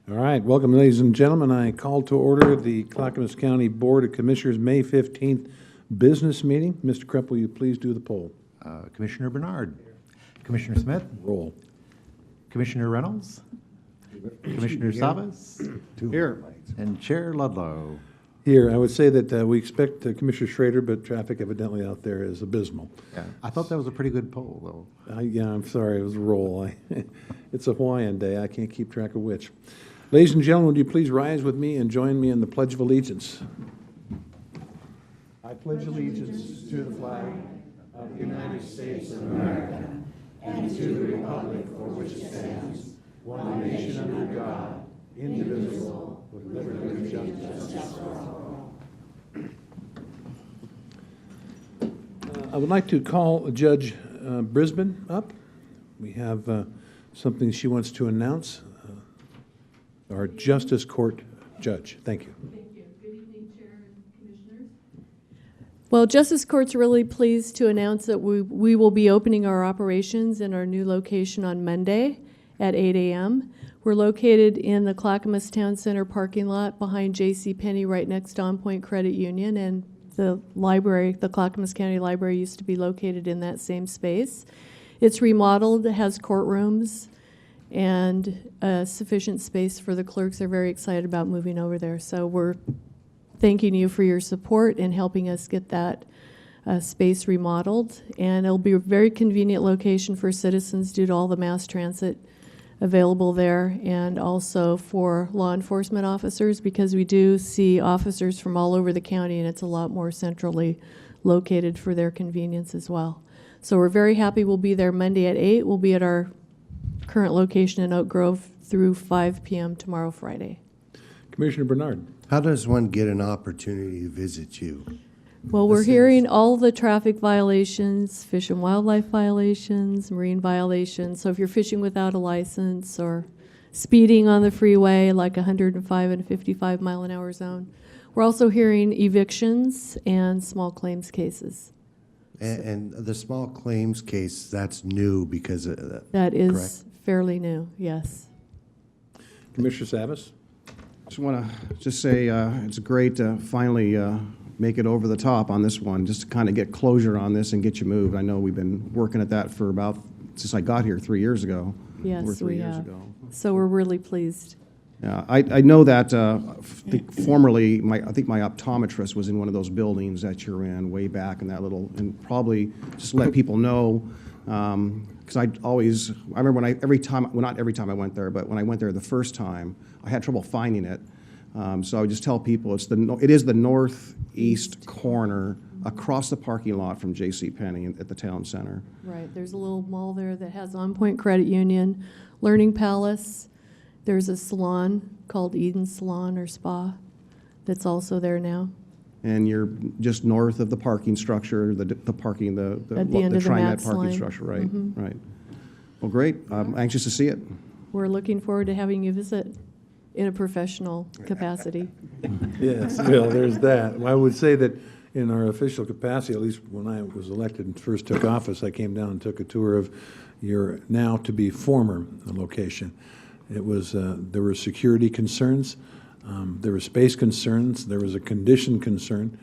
All right, welcome, ladies and gentlemen. I call to order the Clackamas County Board of Commissioners May 15th business meeting. Mr. Krepp, will you please do the poll? Commissioner Bernard. Commissioner Smith. Roll. Commissioner Reynolds. Commissioner Savas. Here. And Chair Ludlow. Here, I would say that we expect Commissioner Schrader, but traffic evidently out there is abysmal. Yeah, I thought that was a pretty good poll, though. Yeah, I'm sorry, it was a roll. It's a Hawaiian day. I can't keep track of which. Ladies and gentlemen, would you please rise with me and join me in the Pledge of Allegiance? I pledge allegiance to the flag of the United States of America and to the republic for which it stands, one nation under God, indivisible, with liberty and justice for all. I would like to call Judge Brisbane up. We have something she wants to announce. Our Justice Court Judge. Thank you. Thank you. Good evening, Chair and Commissioners. Well, Justice Court's really pleased to announce that we will be opening our operations in our new location on Monday at 8 a.m. We're located in the Clackamas Town Center parking lot behind JCPenney right next to On Point Credit Union, and the library, the Clackamas County Library, used to be located in that same space. It's remodeled, it has courtrooms, and sufficient space for the clerks. They're very excited about moving over there. So we're thanking you for your support in helping us get that space remodeled. And it'll be a very convenient location for citizens due to all the mass transit available there, and also for law enforcement officers, because we do see officers from all over the county, and it's a lot more centrally located for their convenience as well. So we're very happy. We'll be there Monday at 8. We'll be at our current location in Oak Grove through 5 p.m. tomorrow, Friday. Commissioner Bernard. How does one get an opportunity to visit you? Well, we're hearing all the traffic violations, fish and wildlife violations, marine violations. So if you're fishing without a license or speeding on the freeway, like 105 and 55 mile an hour zone. We're also hearing evictions and small claims cases. And the small claims case, that's new because That is correct? fairly new, yes. Commissioner Savas. Just want to say it's great to finally make it over the top on this one, just to kind of get closure on this and get you moved. I know we've been working at that for about, since I got here 3 years ago. Yes, or 3 we years have. ago. So we're really pleased. Yeah, I know that formerly, I think my optometrist was in one of those buildings that you're in way back in that little, and probably just let people know, because I remember not every time I went there, but when I went there the first time, I had trouble finding it. So I would just tell people it is the northeast corner across the parking lot from JCPenney at the town center. Right, there's a little mall there that has On Point Credit Union, Learning Palace. There's a salon called Eden Salon or Spa that's also there now. And you're just north of the parking structure, the parking, the At the end of the TriMet Matt's parking line. structure, right? Mhm. Right. Well, great. I'm anxious to see it. We're looking forward to having you visit in a professional capacity. Yes, well, there's that. I would say that in our official capacity, at least when I was elected and first took office, I came down and took a tour of your now-to-be former location. It was, there were security concerns, there were space concerns, there was a condition concern.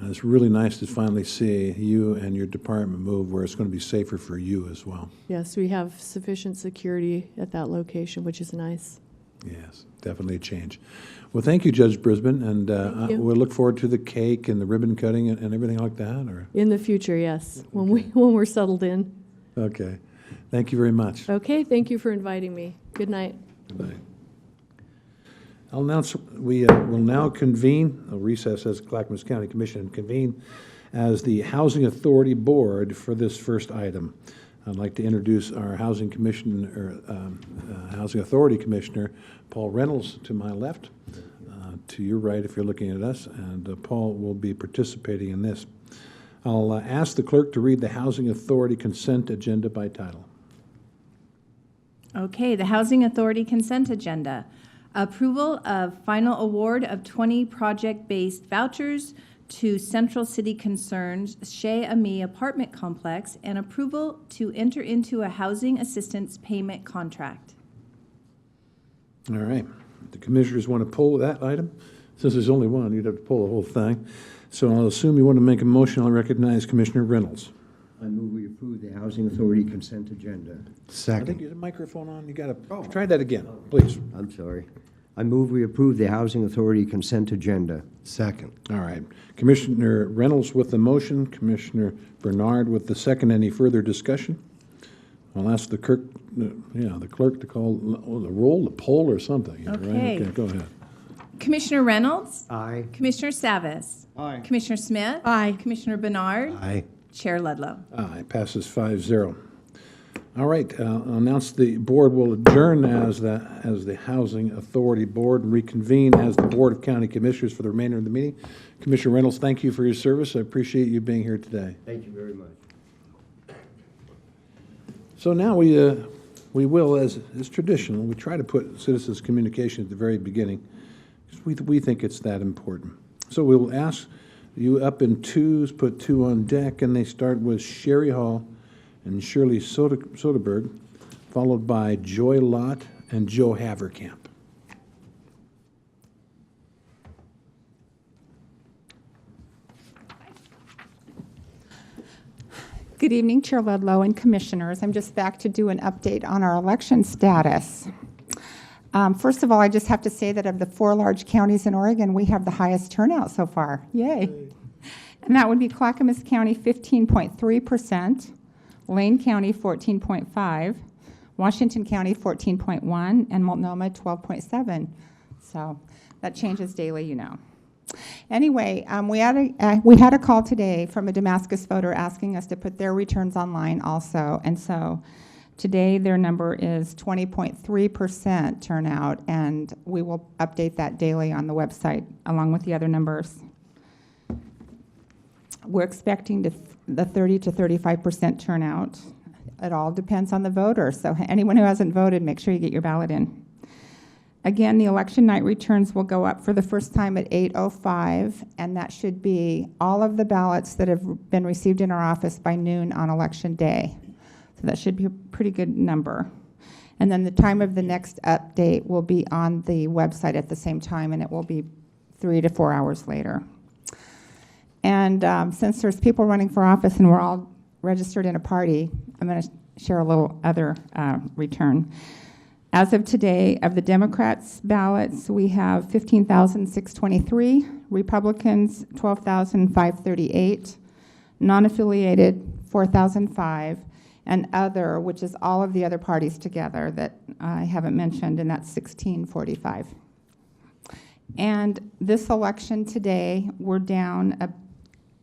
It's really nice to finally see you and your department move where it's going to be safer for you as well. Yes, we have sufficient security at that location, which is nice. Yes, definitely a change. Well, thank you, Judge Brisbane, and Thank you. we'll look forward to the cake and the ribbon cutting and everything like that. Or In the future, yes, when we're settled in. okay, thank you very much. Okay, thank you for inviting me. Good night. Good night. I'll announce we will now convene, a recess as Clackamas County Commission, and convene as the Housing Authority Board for this first item. I'd like to introduce our Housing Authority Commissioner, Paul Reynolds, to my left, to your right if you're looking at us, and Paul will be participating in this. I'll ask the clerk to read the Housing Authority consent agenda by title. Okay, the Housing Authority consent agenda. Approval of final award of 20 project-based vouchers to Central City Concerns Chez apartment complex, and approval to enter into a housing assistance payment contract. All right. The commissioners want to pull that item? Since there's only one, you'd have to pull the whole thing. So I'll assume you want to make a motion. I'll recognize Commissioner Reynolds. I move we approve the Housing Authority consent agenda. I think Second. you have a microphone on. You got to try that again, please. I'm sorry. I move we approve the Housing Authority consent agenda. Second. All right. Commissioner Reynolds with the motion, Commissioner Bernard with the second. Any further discussion? I'll ask the clerk to call the poll or something. Right? Okay. Go ahead. Commissioner Reynolds? Aye. Commissioner Savas? Aye. Commissioner Smith? Aye. Commissioner Bernard? Aye. Chair Ludlow? Aye, passes 5-0. All right, I'll announce the board will adjourn as the Housing Authority Board and reconvene as the Board of County Commissioners for the remainder of the meeting. Commissioner Reynolds, thank you for your service. I appreciate you being here today. Thank you very much. So now we will, as is traditional, we try to put citizens' communication at the very beginning, because we think it's that important. So we will ask you up in twos, put two on deck, and they start with Sherry Hall and Shirley Soderberg, followed by Joy Lott and Joe Haverkamp. Good evening, Chair Ludlow and Commissioners. I'm just back to do an update on our election status. First of all, I just have to say that of the 4 large counties in Oregon, we have the highest turnout so far. Yay. And that would be Clackamas County, 15.3%, Lane County, 14.5%, Washington County, 14.1%, and Multnomah, 12.7%. So that changes daily, you know. Anyway, we had a call today from a Damascus voter asking us to put their returns online also, and so today their number is 20.3% turnout, and we will update that daily on the website along with the other numbers. We're expecting the 30 to 35% turnout. It all depends on the voter, so anyone who hasn't voted, make sure you get your ballot in. Again, the election night returns will go up for the first time at 8:05, and that should be all of the ballots that have been received in our office by noon on election day. So that should be a pretty good number. And then the time of the next update will be on the website at the same time, and it will be 3 to 4 hours later. And since there's people running for office and we're all registered in a party, I'm going to share a little other return. As of today, of the Democrats' ballots, we have 15,623, Republicans 12,538, non-affiliated 4,005, and other, which is all of the other parties together that I haven't mentioned, and that's 1,645. And this election today, we're down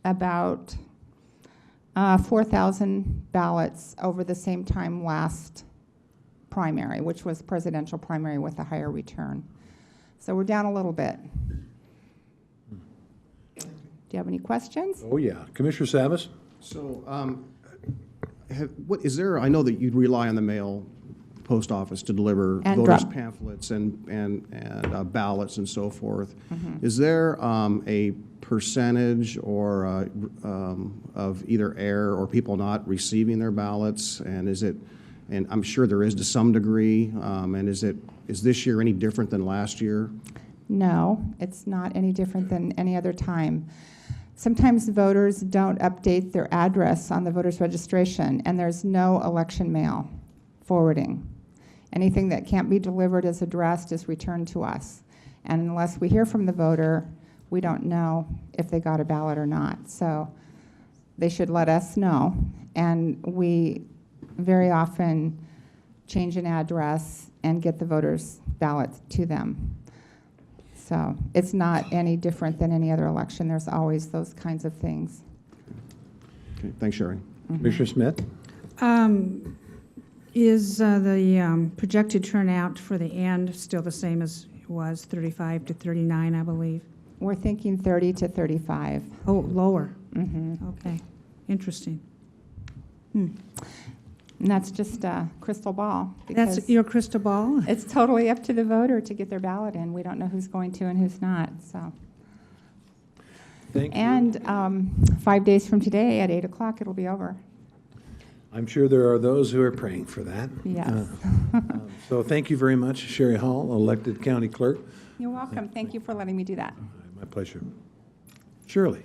about 4,000 ballots over the same time last primary, which was presidential primary with a higher return. So we're down a little bit. Do you have any questions? Oh, yeah. Commissioner Savas? So, what is there? I know that you'd rely on the mail post office to deliver And voters' drop. pamphlets and ballots and so forth. Is there a percentage or of either error or people not receiving their ballots? And is it? And I'm sure there is to some degree. And is this year any different than last year? No, it's not any different than any other time. Sometimes voters don't update their address on the voter's registration, and there's no election mail forwarding. Anything that can't be delivered as addressed is returned to us. And unless we hear from the voter, we don't know if they got a ballot or not. So they should let us know. And we very often change an address and get the voter's ballot to them. So it's not any different than any other election. There's always those kinds of things. Okay, thanks, Sherry. Commissioner Smith? Is the projected turnout for the end still the same as it was, 35 to 39, I believe? We're thinking 30 to 35. Oh, lower. Mm-hmm. Okay, interesting. And that's just a crystal ball. That's because your crystal ball? it's totally up to the voter to get their ballot in. We don't know who's going to and who's not, so. Thank you. And 5 days from today at 8 o'clock, it'll be over. I'm sure there are those who are praying for that. Yes. So thank you very much, Sherry Hall, elected county clerk. You're welcome. Thank you for letting me do that. My pleasure. Shirley.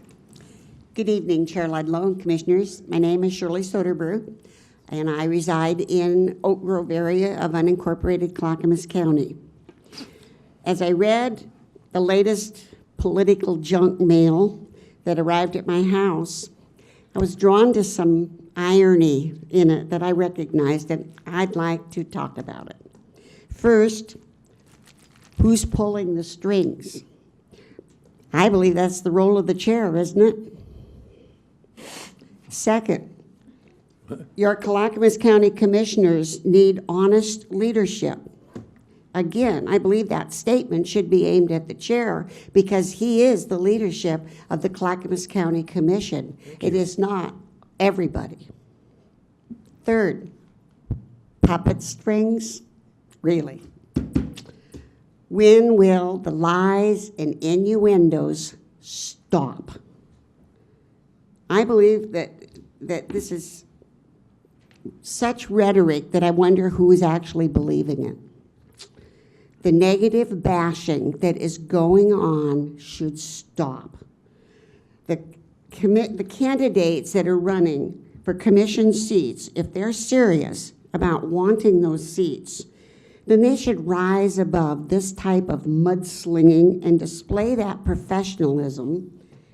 Good evening, Chair Ludlow and Commissioners. My name is Shirley Soderberg, and I reside in Oak Grove area of unincorporated Clackamas County. As I read the latest political junk mail that arrived at my house, I was drawn to some irony in it that I recognized, and I'd like to talk about it. First, who's pulling the strings? I believe that's the role of the chair, isn't it? Second, your Clackamas County Commissioners need honest leadership. Again, I believe that statement should be aimed at the chair because he is the leadership of the Clackamas County Commission. It is not everybody. Third, puppet strings? Really? When will the lies and innuendos stop? I believe that this is such rhetoric that I wonder who is actually believing it. The negative bashing that is going on should stop. The candidates that are running for commission seats, if they're serious about wanting those seats, then they should rise above this type of mudslinging and display that professionalism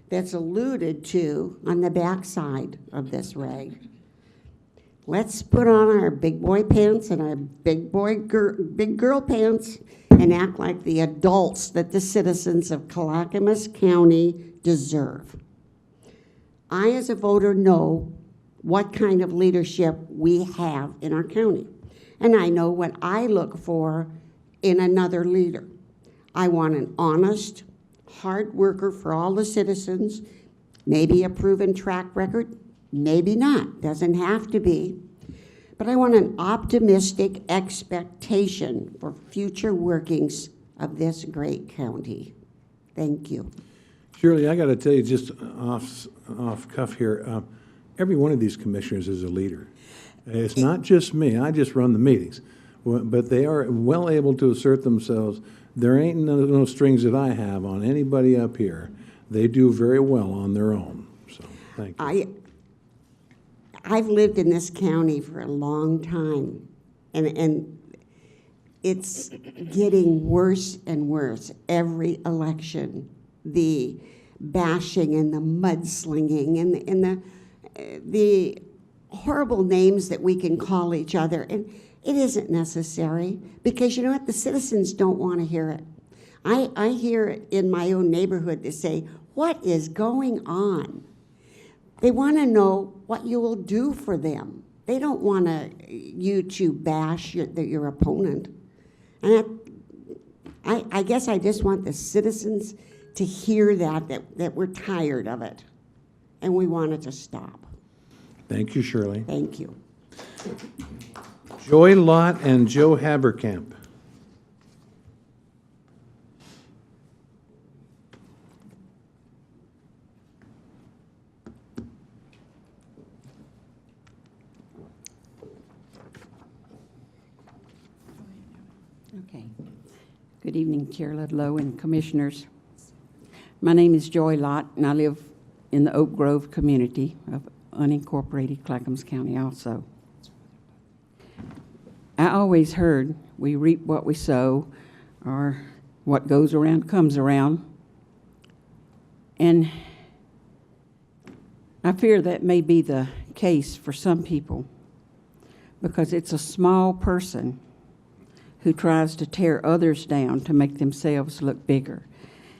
that's alluded to on the backside of this rag. Let's put on our big boy pants and our big girl pants and act like the adults that the citizens of Clackamas County deserve. I, as a voter, know what kind of leadership we have in our county. And I know what I look for in another leader. I want an honest, hard worker for all the citizens, maybe a proven track record, maybe not, doesn't have to be. But I want an optimistic expectation for future workings of this great county. Thank you. Shirley, I got to tell you, just off cuff here, every one of these commissioners is a leader. It's not just me. I just run the meetings. But they are well able to assert themselves. There ain't no strings that I have on anybody up here. They do very well on their own. So, thank you. I've lived in this county for a long time, and it's getting worse and worse every election. The bashing and the mudslinging and the horrible names that we can call each other, and it isn't necessary because you know what? The citizens don't want to hear it. I hear it in my own neighborhood to say, what is going on? They want to know what you will do for them. They don't want you to bash your opponent. And I guess I just want the citizens to hear that we're tired of it and we want it to stop. Thank you, Shirley. Thank you. Joy Lott and Joe Haberkamp. Okay. Good evening, Chair Ludlow and Commissioners. My name is Joy Lott, and I live in the Oak Grove community of unincorporated Clackamas County also. I always heard we reap what we sow, or what goes around comes around. And I fear that may be the case for some people because it's a small person who tries to tear others down to make themselves look bigger.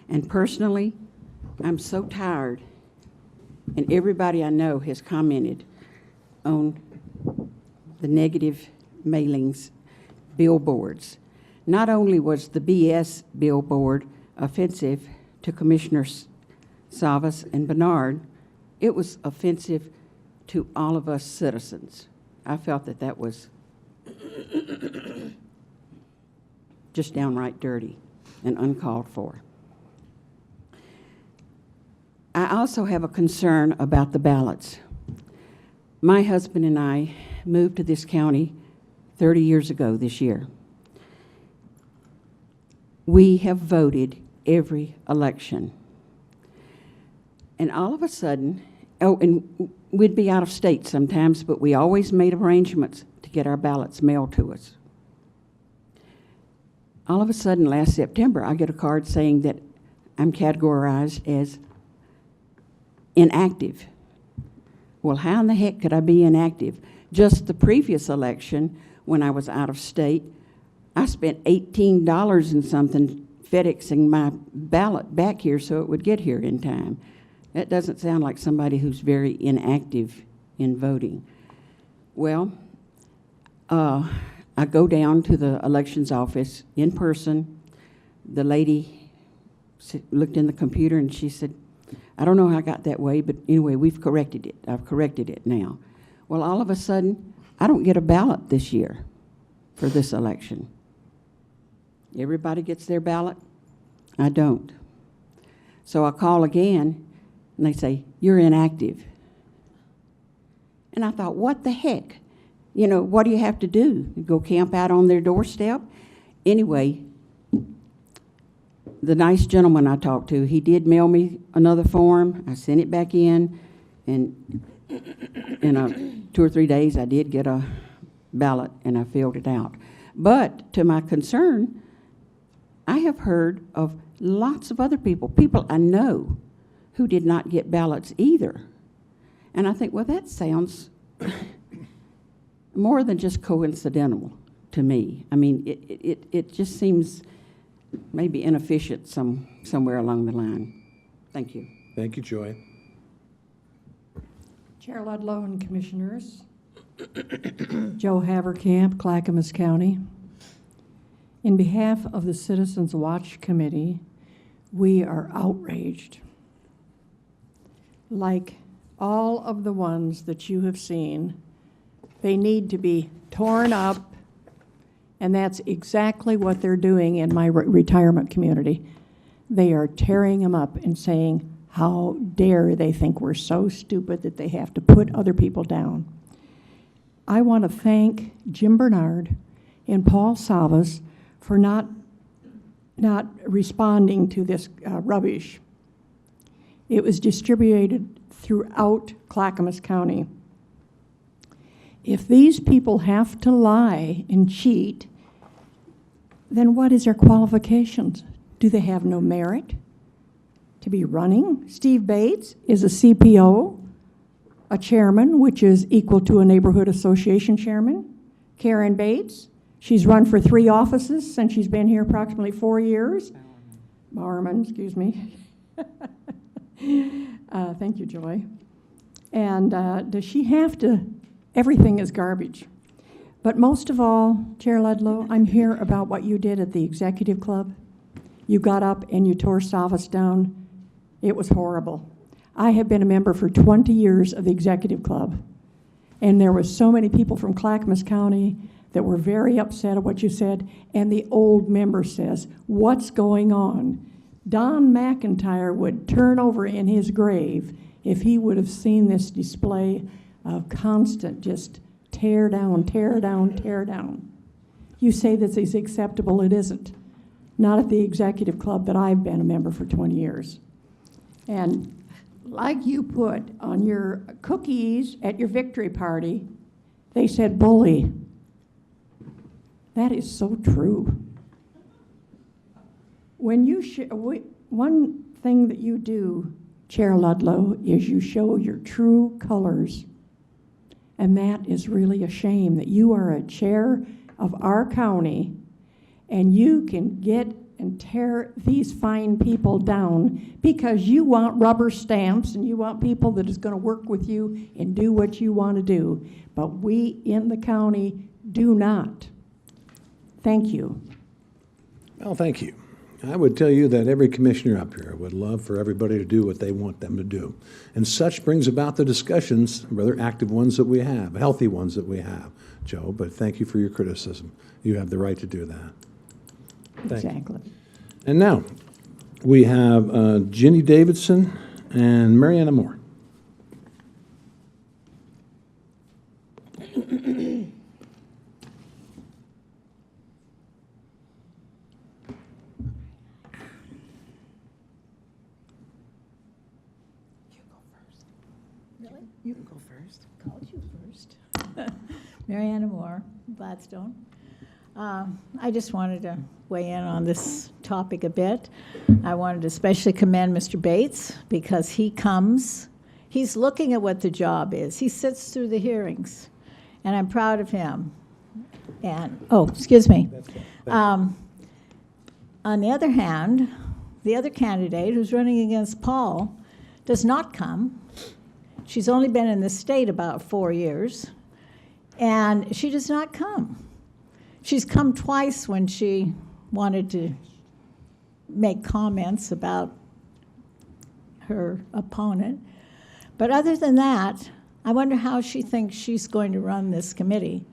And personally, I'm so tired, and everybody I know has commented on the negative mailings, billboards. Not only was the BS billboard offensive to Commissioners Savas and Bernard, it was offensive to all of us citizens. I felt that was just downright dirty and uncalled for. I also have a concern about the ballots. My husband and I moved to this county 30 years ago this year. We have voted every election. And all of a sudden, oh, and we'd be out of state sometimes, but we always made arrangements to get our ballots mailed to us. All of a sudden, last September, I get a card saying that I'm categorized as inactive. Well, how in the heck could I be inactive? Just the previous election, when I was out of state, I spent $18 and something FedExing my ballot back here so it would get here in time. That doesn't sound like somebody who's very inactive in voting. Well, I go down to the elections office in person. The lady looked in the computer and she said, I don't know how I got that way, but anyway, we've corrected it. I've corrected it now. Well, all of a sudden, I don't get a ballot this year for this election. Everybody gets their ballot. I don't. So I call again, and they say, you're inactive. And I thought, what the heck? You know, what do you have to do? You go camp out on their doorstep? Anyway, the nice gentleman I talked to, he did mail me another form. I sent it back in, and in 2 or 3 days, I did get a ballot, and I filled it out. But to my concern, I have heard of lots of other people I know, who did not get ballots either. And I think, well, that sounds more than just coincidental to me. I mean, it just seems maybe inefficient somewhere along the line. Thank you. Thank you, Joy. Chair Ludlow and Commissioners. Joe Haverkamp, Clackamas County. In behalf of the Citizens Watch Committee, we are outraged. Like all of the ones that you have seen, they need to be torn up, and that's exactly what they're doing in my retirement community. They are tearing them up and saying, how dare they think we're so stupid that they have to put other people down. I want to thank Jim Bernard and Paul Savas for not responding to this rubbish. It was distributed throughout Clackamas County. If these people have to lie and cheat, then what is their qualifications? Do they have no merit to be running? Steve Bates is a CPO, a chairman, which is equal to a neighborhood association chairman. Karen Bates, she's run for 3 offices since she's been here approximately 4 years. Bowerman, excuse me. Thank you, Joy. And does she have to? Everything is garbage. But most of all, Chair Ludlow, I'm here about what you did at the Executive Club. You got up and you tore Savas down. It was horrible. I have been a member for 20 years of the Executive Club, and there were so many people from Clackamas County that were very upset at what you said, and the old member says, what's going on? Don McIntyre would turn over in his grave if he would have seen this display of constant just tear down, tear down, tear down. You say this is acceptable. It isn't. Not at the Executive Club that I've been a member for 20 years. And like you put on your cookies at your victory party, they said bully. That is so true. When you one thing that you do, Chair Ludlow, is you show your true colors. And that is really a shame that you are a chair of our county and you can get and tear these fine people down because you want rubber stamps and you want people that is going to work with you and do what you want to do. But we in the county do not. Thank you. Well, thank you. I would tell you that every commissioner up here would love for everybody to do what they want them to do. And such brings about the discussions, rather active ones that we have, healthy ones that we have, Joe. But thank you for your criticism. You have the right to do that. Exactly. And now, we have Ginny Davidson and Mariana Moore. You can go first. Called you first. Mariana Moore, Gladstone. I just wanted to weigh in on this topic a bit. I wanted to especially commend Mr. Bates because he's looking at what the job is. He sits through the hearings, and I'm proud of him. And, excuse me. On the other hand, the other candidate who's running against Paul does not come. She's only been in the state about 4 years, and she does not come. She's come twice when she wanted to make comments about her opponent. But other than that, I wonder how she thinks she's going to run this committee,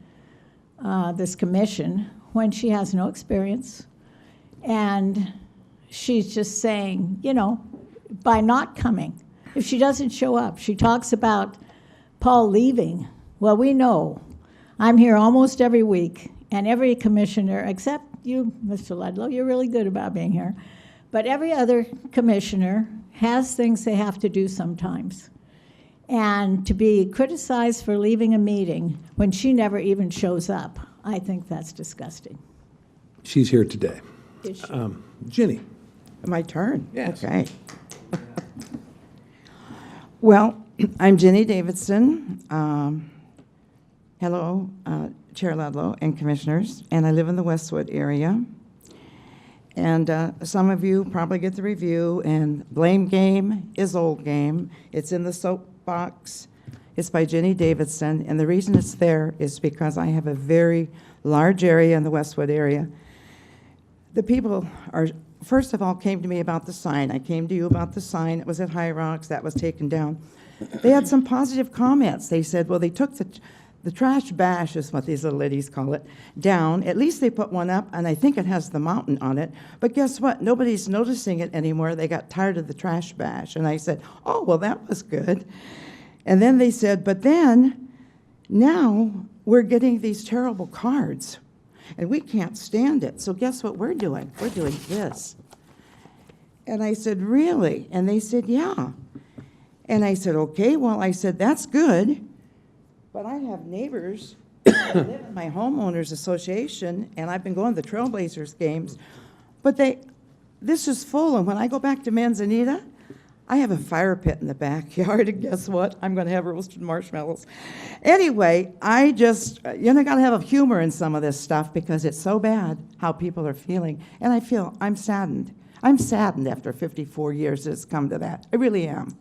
this commission, when she has no experience. And she's just saying, by not coming, if she doesn't show up, she talks about Paul leaving. Well, we know. I'm here almost every week, and every commissioner, except you, Mr. Ludlow, you're really good about being here, but every other commissioner has things they have to do sometimes. And to be criticized for leaving a meeting when she never even shows up, I think that's disgusting. She's here today. Is she? Ginny. My turn? Yes. Okay. Well, I'm Ginny Davidson. Hello, Chair Ludlow and Commissioners, and I live in the Westwood area. And some of you probably get the review, and blame game is old game. It's in the soapbox. It's by Ginny Davidson, and the reason it's there is because I have a very large area in the Westwood area. The people first of all, came to me about the sign. I came to you about the sign. It was at High Rocks. That was taken down. They had some positive comments. They said, well, they took the trash bash, is what these little ladies call it, down. At least they put one up, and I think it has the mountain on it. But guess what? Nobody's noticing it anymore. They got tired of the trash bash. And I said, oh, well, that was good. And then they said, but then now we're getting these terrible cards, and we can't stand it. So guess what we're doing? We're doing this. And I said, really? And they said, yeah. And I said, okay, well, I said, that's good. But I have neighbors that live in my homeowners association, and I've been going to the Trailblazers games. But this is full, and when I go back to Manzanita, I have a fire pit in the backyard, and guess what? I'm going to have roasted marshmallows. Anyway, I just, got to have a humor in some of this stuff because it's so bad how people are feeling. And I'm saddened. I'm saddened after 54 years that it's come to that. I really am.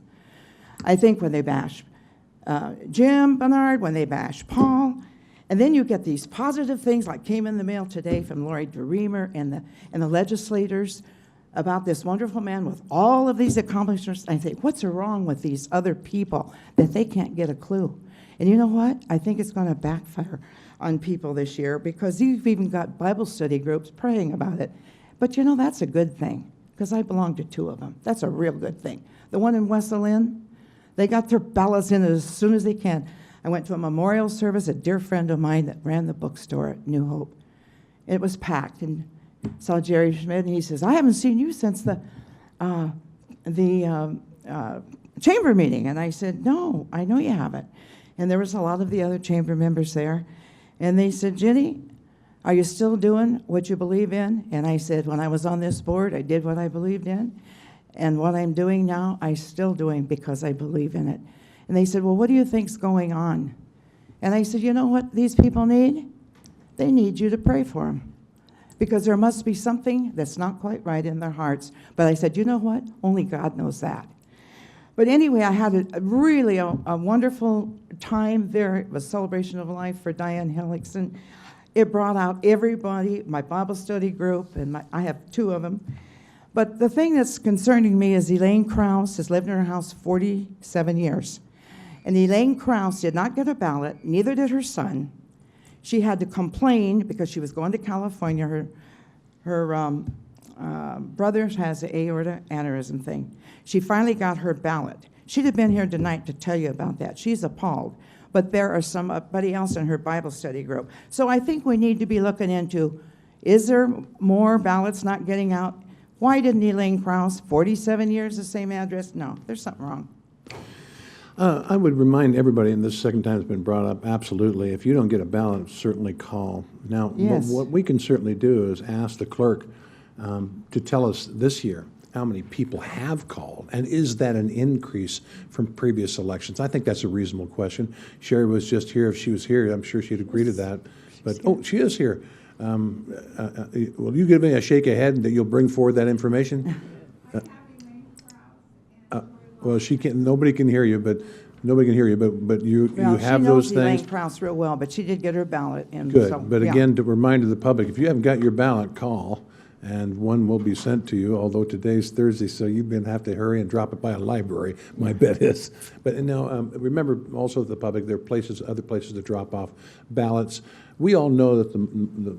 I think when they bash Jim Bernard, when they bash Paul, and then you get these positive things like came in the mail today from Lori DeReamer and the legislators about this wonderful man with all of these accomplishments. I think, what's wrong with these other people that they can't get a clue? And you know what? I think it's going to backfire on people this year because you've even got Bible study groups praying about it. But that's a good thing because I belong to 2 of them. That's a real good thing. The one in West Lynn, they got their ballots in as soon as they can. I went to a memorial service, a dear friend of mine that ran the bookstore at New Hope. It was packed, and saw Jerry Schmidt, and he says, I haven't seen you since the chamber meeting. And I said, no, I know you haven't. And there was a lot of the other chamber members there. And they said, Ginny, are you still doing what you believe in? And I said, when I was on this board, I did what I believed in. And what I'm doing now, I'm still doing because I believe in it. And they said, well, what do you think's going on? And I said, you know what these people need? They need you to pray for them. Because there must be something that's not quite right in their hearts. But I said, you know what? Only God knows that. But anyway, I had a really wonderful time there. It was Celebration of Life for Diane Hellickson. It brought out everybody, my Bible study group, and I have 2 of them. But the thing that's concerning me is Elaine Krause has lived in her house 47 years. And Elaine Krause did not get a ballot, neither did her son. She had to complain because she was going to California. Her brother has an aorta aneurysm thing. She finally got her ballot. She'd have been here tonight to tell you about that. She's appalled. But there are somebody else in her Bible study group. So I think we need to be looking into, is there more ballots not getting out? Why didn't Elaine Krause, 47 years, the same address? No, there's something wrong. I would remind everybody, and this second time it's been brought up, absolutely, if you don't get a ballot, certainly call. Now, Yes. what we can certainly do is ask the clerk to tell us this year how many people have called, and is that an increase from previous elections? I think that's a reasonable question. Sherry was just here. If she was here, I'm sure she'd agree to that. But, oh, she is here. Will you give me a shake of head that you'll bring forward that information? Well, she can. Nobody can hear you, but you have those She knows things. Elaine Krause real well, but she did get her ballot in. Good, so, but yeah. again, to remind the public, if you haven't got your ballot, call, and one will be sent to you, although today's Thursday, so you're going to have to hurry and drop it by a library, my bet is. But now, remember also the public, there are other places to drop off ballots. We all know that the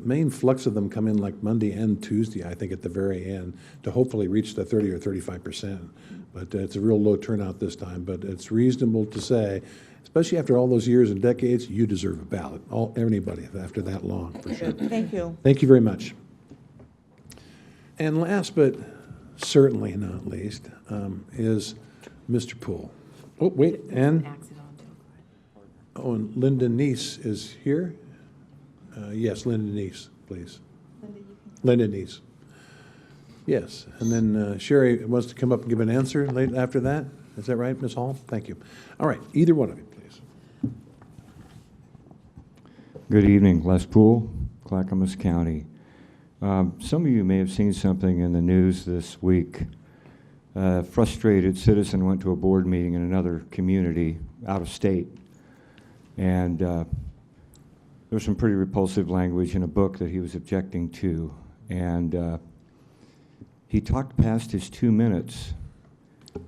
main flux of them come in like Monday and Tuesday, I think, at the very end, to hopefully reach the 30 or 35%. But it's a real low turnout this time, but it's reasonable to say, especially after all those years and decades, you deserve a ballot, anybody after that long, for sure. Thank you. Thank you very much. And last but certainly not least is Mr. Poole. Oh, wait, and Linda Neese is here. Yes, Linda Neese, please. Linda Neese. Yes, and then Sherry wants to come up and give an answer late after that. Is that right, Ms. Hall? Thank you. All right, either one of you, please. Good evening, Les Poole, Clackamas County. Some of you may have seen something in the news this week. A frustrated citizen went to a board meeting in another community out of state, and there was some pretty repulsive language in a book that he was objecting to, and he talked past his 2 minutes,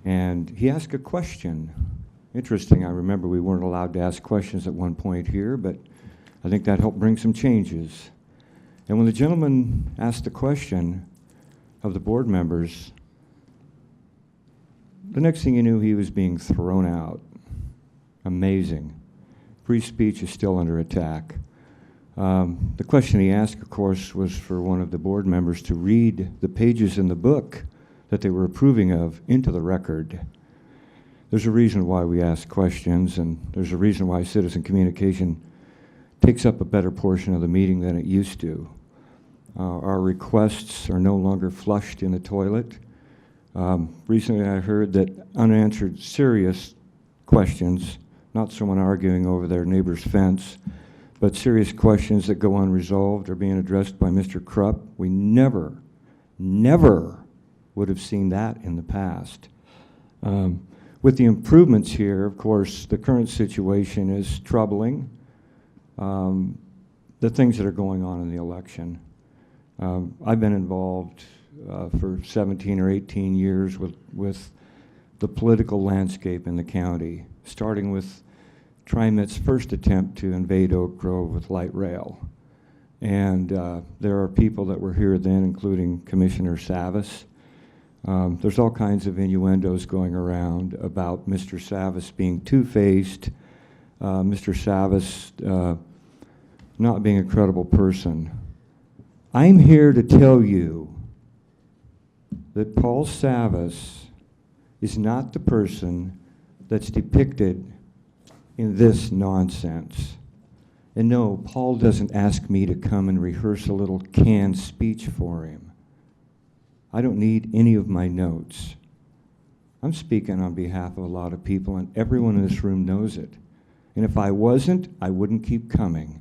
and he asked a question. Interesting, I remember we weren't allowed to ask questions at one point here, but I think that helped bring some changes. And when the gentleman asked the question of the board members, the next thing you knew, he was being thrown out. Amazing. Free speech is still under attack. The question he asked, of course, was for one of the board members to read the pages in the book that they were approving of into the record. There's a reason why we ask questions, and there's a reason why citizen communication takes up a better portion of the meeting than it used to. Our requests are no longer flushed in the toilet. Recently I heard that unanswered serious questions, not someone arguing over their neighbor's fence, but serious questions that go unresolved are being addressed by Mr. Krupp. We never would have seen that in the past. With the improvements here, of course, the current situation is troubling. The things that are going on in the election. I've been involved for 17 or 18 years with the political landscape in the county, starting with TriMet's first attempt to invade Oak Grove with light rail. And there are people that were here then, including Commissioner Savas. There's all kinds of innuendos going around about Mr. Savas being two-faced, Mr. Savas not being a credible person. I'm here to tell you that Paul Savas is not the person that's depicted in this nonsense. And no, Paul doesn't ask me to come and rehearse a little canned speech for him. I don't need any of my notes. I'm speaking on behalf of a lot of people, and everyone in this room knows it. And if I wasn't, I wouldn't keep coming.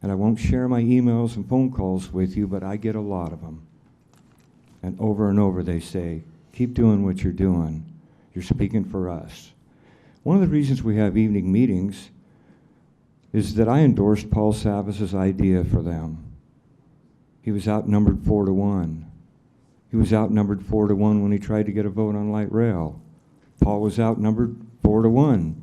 And I won't share my emails and phone calls with you, but I get a lot of them. And over they say, keep doing what you're doing. You're speaking for us. One of the reasons we have evening meetings is that I endorsed Paul Savas's idea for them. He was outnumbered 4-1. He was outnumbered 4-1 when he tried to get a vote on light rail. Paul was outnumbered 4-1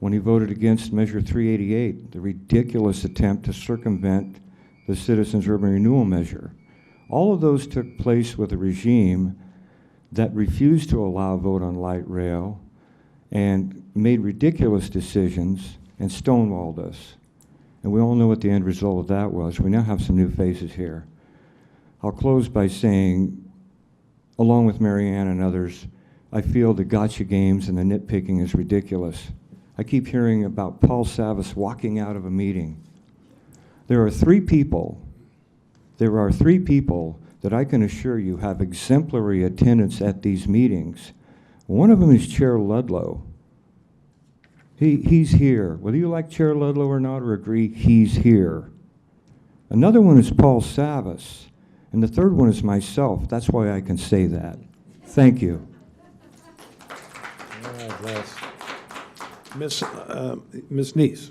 when he voted against Measure 388, the ridiculous attempt to circumvent the Citizens Urban Renewal Measure. All of those took place with a regime that refused to allow a vote on light rail and made ridiculous decisions and stonewalled us. And we all know what the end result of that was. We now have some new faces here. I'll close by saying, along with Mary Ann and others, I feel the gotcha games and the nitpicking is ridiculous. I keep hearing about Paul Savas walking out of a meeting. There are three people that I can assure you have exemplary attendance at these meetings. One of them is Chair Ludlow. He's here. Whether you like Chair Ludlow or not or agree, he's here. Another one is Paul Savas. And the third one is myself. That's why I can say that. Thank you. All right, bless. Miss Neese.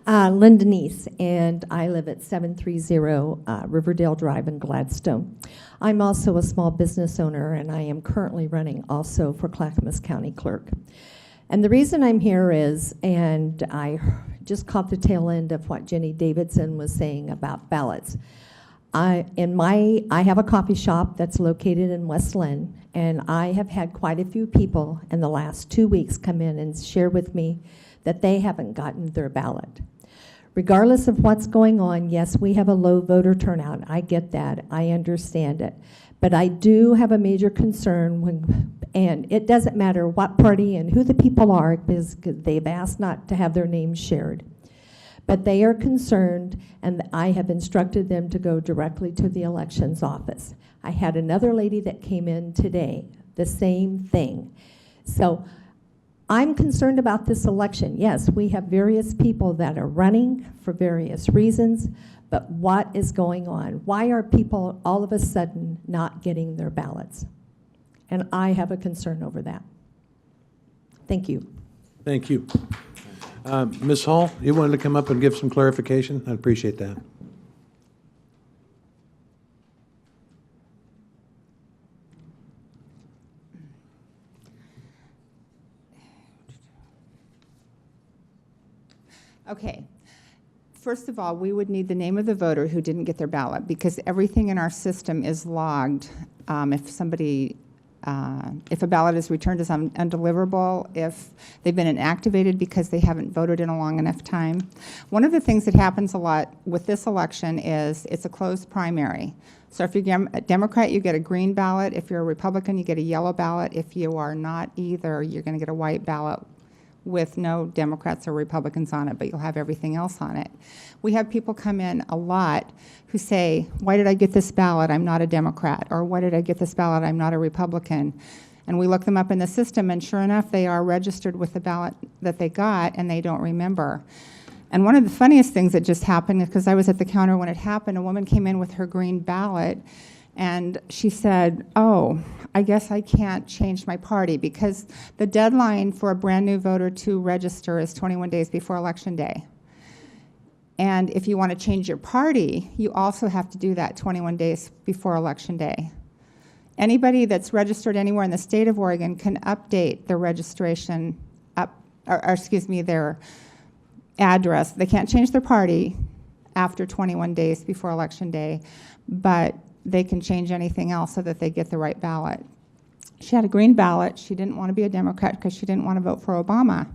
Linda Neese, and I live at 730 Riverdale Drive in Gladstone. I'm also a small business owner, and I am currently running also for Clackamas County Clerk. And the reason I'm here is, and I just caught the tail end of what Jenny Davidson was saying about ballots. I have a coffee shop that's located in West Lynn, and I have had quite a few people in the last 2 weeks come in and share with me that they haven't gotten their ballot. Regardless of what's going on, yes, we have a low voter turnout. I get that. I understand it. But I do have a major concern and it doesn't matter what party and who the people are, because they've asked not to have their names shared. But they are concerned, and I have instructed them to go directly to the elections office. I had another lady that came in today, the same thing. So I'm concerned about this election. Yes, we have various people that are running for various reasons, but what is going on? Why are people all of a sudden not getting their ballots? And I have a concern over that. Thank you. Thank you. Ms. Hall, you wanted to come up and give some clarification? I appreciate that. Okay. First of all, we would need the name of the voter who didn't get their ballot, because everything in our system is logged. If a ballot is returned as undeliverable, if they've been inactivated because they haven't voted in a long enough time. One of the things that happens a lot with this election is it's a closed primary. So if you're a Democrat, you get a green ballot. If you're a Republican, you get a yellow ballot. If you are not either, you're going to get a white ballot with no Democrats or Republicans on it, but you'll have everything else on it. We have people come in a lot who say, why did I get this ballot? I'm not a Democrat. Or why did I get this ballot? I'm not a Republican. And we look them up in the system, and sure enough, they are registered with the ballot that they got, and they don't remember. And one of the funniest things that just happened, because I was at the counter when it happened, a woman came in with her green ballot, and she said, oh, I guess I can't change my party, because the deadline for a brand new voter to register is 21 days before Election Day. And if you want to change your party, you also have to do that 21 days before Election Day. Anybody that's registered anywhere in the state of Oregon can update their registration, their address. They can't change their party after 21 days before Election Day, but they can change anything else so that they get the right ballot. She had a green ballot. She didn't want to be a Democrat because she didn't want to vote for Obama.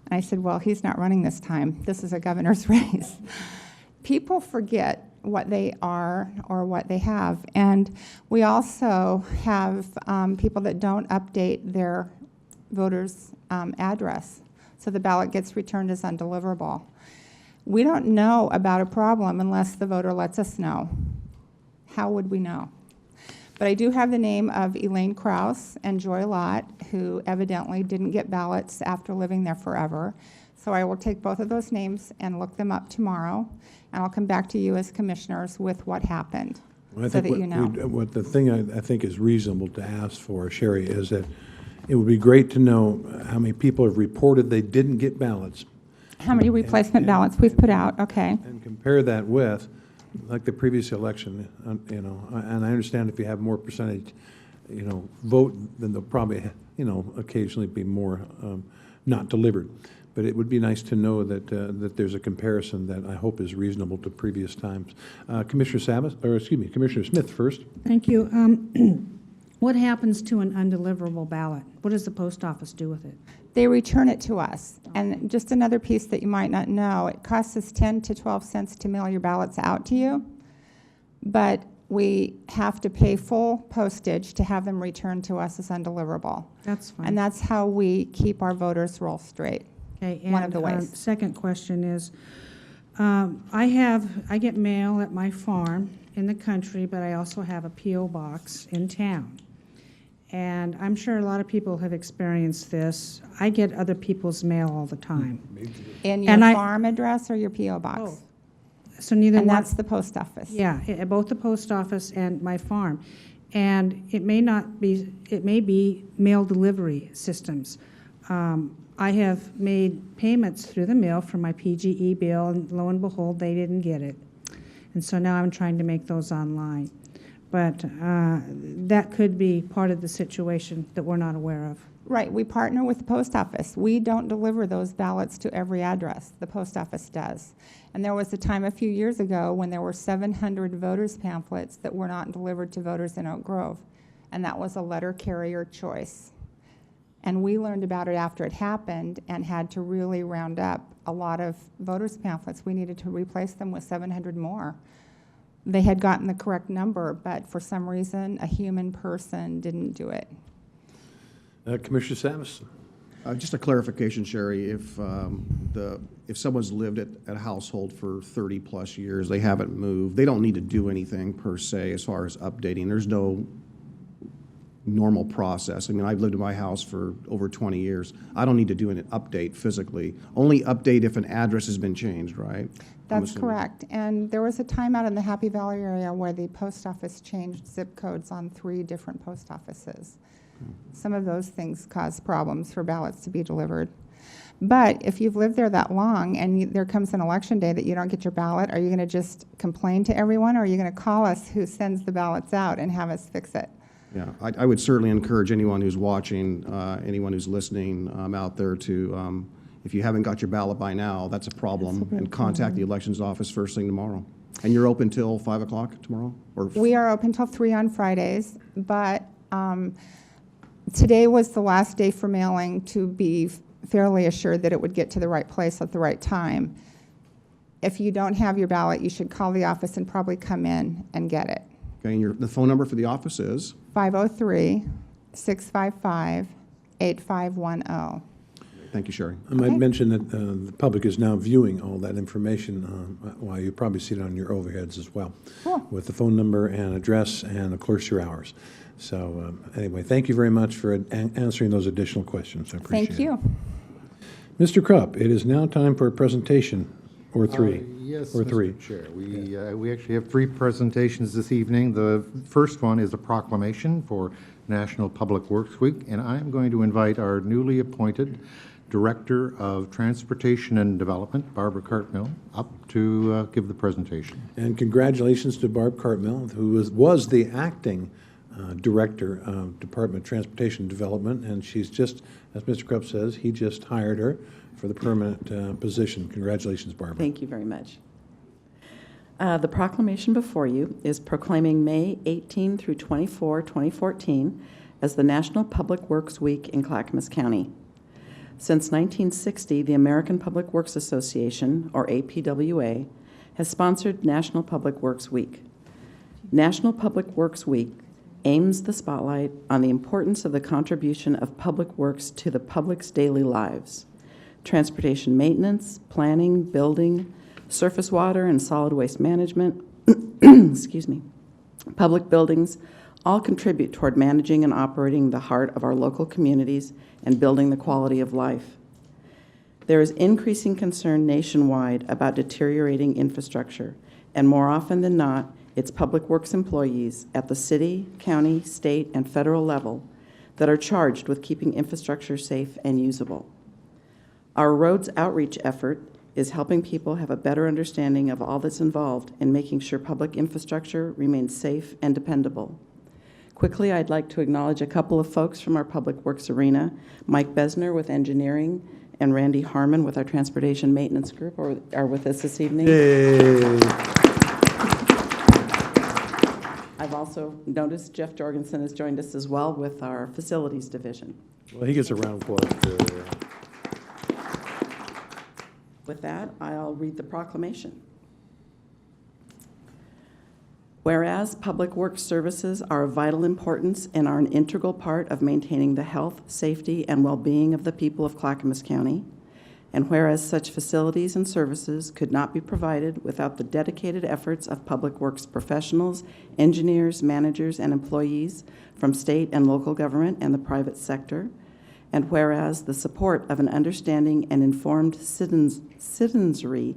And I said, well, he's not running this time. This is a governor's race. People forget what they are or what they have. And we also have people that don't update their voter's address. So the ballot gets returned as undeliverable. We don't know about a problem unless the voter lets us know. How would we know? But I do have the name of Elaine Krause and Joy Lott, who evidently didn't get ballots after living there forever. So I will take both of those names and look them up tomorrow, and I'll come back to you as commissioners with what happened, Well, so that you know. What the thing I think is reasonable to ask for, Sherry, is that it would be great to know how many people have reported they didn't get ballots. How many replacement ballots we've put out, okay. And compare that with, like the previous election, and I understand if you have more percentage, vote, then there'll probably, occasionally be more not delivered. But it would be nice to know that that there's a comparison that I hope is reasonable to previous times. Commissioner Smith first. Thank you. What happens to an undeliverable ballot? What does the post office do with it? They return it to us. And just another piece that you might not know, it costs us 10 to 12 cents to mail your ballots out to you. But we have to pay full postage to have them returned to us as undeliverable. That's fine. And that's how we keep our voters roll straight. Okay, One of and, the ways. second question is, I get mail at my farm in the country, but I also have a P.O. box in town. And I'm sure a lot of people have experienced this. I get other people's mail all the time. In your farm address or your P.O. box? Both. So neither And one. that's the post office. Yeah, both the post office and my farm. And it may be mail delivery systems. I have made payments through the mail for my PGE bill, and lo and behold, they didn't get it. And so now I'm trying to make those online. But that could be part of the situation that we're not aware of. Right, we partner with the post office. We don't deliver those ballots to every address. The post office does. And there was a time a few years ago when there were 700 voters pamphlets that were not delivered to voters in Oak Grove. And that was a letter carrier choice. And we learned about it after it happened and had to really round up a lot of voters pamphlets. We needed to replace them with 700 more. They had gotten the correct number, but for some reason, a human person didn't do it. Commissioner Savas? Just a clarification, Sherry, if someone's lived at a household for 30-plus years, they haven't moved, they don't need to do anything per se as far as updating. There's no normal process. I mean, I've lived in my house for over 20 years. I don't need to do an update physically. Only update if an address has been changed, right? That's correct. And there was a time out in the Happy Valley area where the post office changed zip codes on 3 different post offices. Some of those things cause problems for ballots to be delivered. But if you've lived there that long and there comes an election day that you don't get your ballot, are you going to just complain to everyone, or are you going to call us who sends the ballots out and have us fix it? Yeah, I would certainly encourage anyone who's watching, anyone who's listening out there to, if you haven't got your ballot by now, that's a problem, and contact the elections office first thing tomorrow. And you're open till 5 o'clock tomorrow? Or We are open till 3 on Fridays, but today was the last day for mailing to be fairly assured that it would get to the right place at the right time. If you don't have your ballot, you should call the office and probably come in and get it. Okay, and the phone number for the office is? 503-655-8510. Thank you, Sherry. I might mention that the public is now viewing all that information while you probably see it on your overheads as well. Cool. With the phone number and address and, of course, your hours. So anyway, thank you very much for answering those additional questions. I appreciate it. Thank you. Mr. Krupp, it is now time for a presentation, or 3. Yes, or 3. Mr. Chair. We actually have 3 presentations this evening. The first one is a proclamation for National Public Works Week, and I'm going to invite our newly appointed Director of Transportation and Development, Barbara Cartmill, up to give the presentation. And congratulations to Barb Cartmill, who was the acting Director of Department of Transportation Development, and she's just, as Mr. Krupp says, he just hired her for the permanent position. Congratulations, Barbara. Thank you very much. The proclamation before you is proclaiming May 18 through 24, 2014 as the National Public Works Week in Clackamas County. Since 1960, the American Public Works Association, or APWA, has sponsored National Public Works Week. National Public Works Week aims the spotlight on the importance of the contribution of public works to the public's daily lives. Transportation maintenance, planning, building, surface water and solid waste management, excuse me, public buildings, all contribute toward managing and operating the heart of our local communities and building the quality of life. There is increasing concern nationwide about deteriorating infrastructure, and more often than not, it's public works employees at the city, county, state, and federal level that are charged with keeping infrastructure safe and usable. Our roads outreach effort is helping people have a better understanding of all that's involved in making sure public infrastructure remains safe and dependable. Quickly, I'd like to acknowledge a couple of folks from our public works arena. Mike Besner with engineering and Randy Harmon with our transportation maintenance group are with us this evening. Yay. I've also noticed Jeff Jorgensen has joined us as well with our facilities division. Well, he gets a round of applause too. With that, I'll read the proclamation. Whereas public works services are of vital importance and are an integral part of maintaining the health, safety, and well-being of the people of Clackamas County. And whereas such facilities and services could not be provided without the dedicated efforts of public works professionals, engineers, managers, and employees from state and local government and the private sector. And whereas the support of an understanding and informed citizenry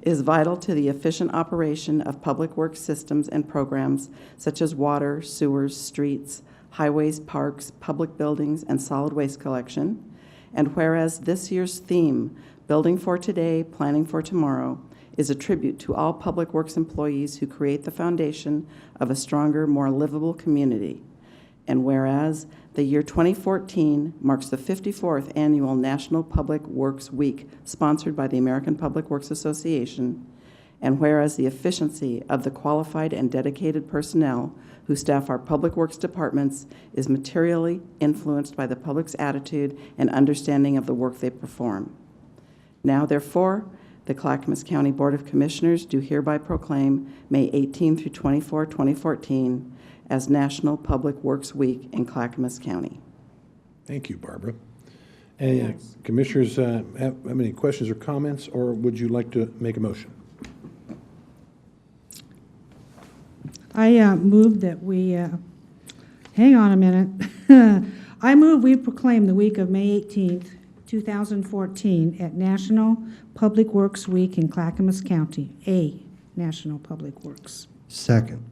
is vital to the efficient operation of public works systems and programs such as water, sewers, streets, highways, parks, public buildings, and solid waste collection. And whereas this year's theme, Building for Today, Planning for Tomorrow, is a tribute to all public works employees who create the foundation of a stronger, more livable community. And whereas the year 2014 marks the 54th annual National Public Works Week, sponsored by the American Public Works Association, and whereas the efficiency of the qualified and dedicated personnel who staff our public works departments is materially influenced by the public's attitude and understanding of the work they perform. Now, therefore, the Clackamas County Board of Commissioners do hereby proclaim May 18 through 24, 2014 as National Public Works Week in Clackamas County. Thank you, Barbara. Any commissioners have any questions or comments, or would you like to make a motion? I move that we, hang on a minute. I move we proclaim the week of May 18th, 2014 at National Public Works Week in Clackamas County, a National Public Works. Second.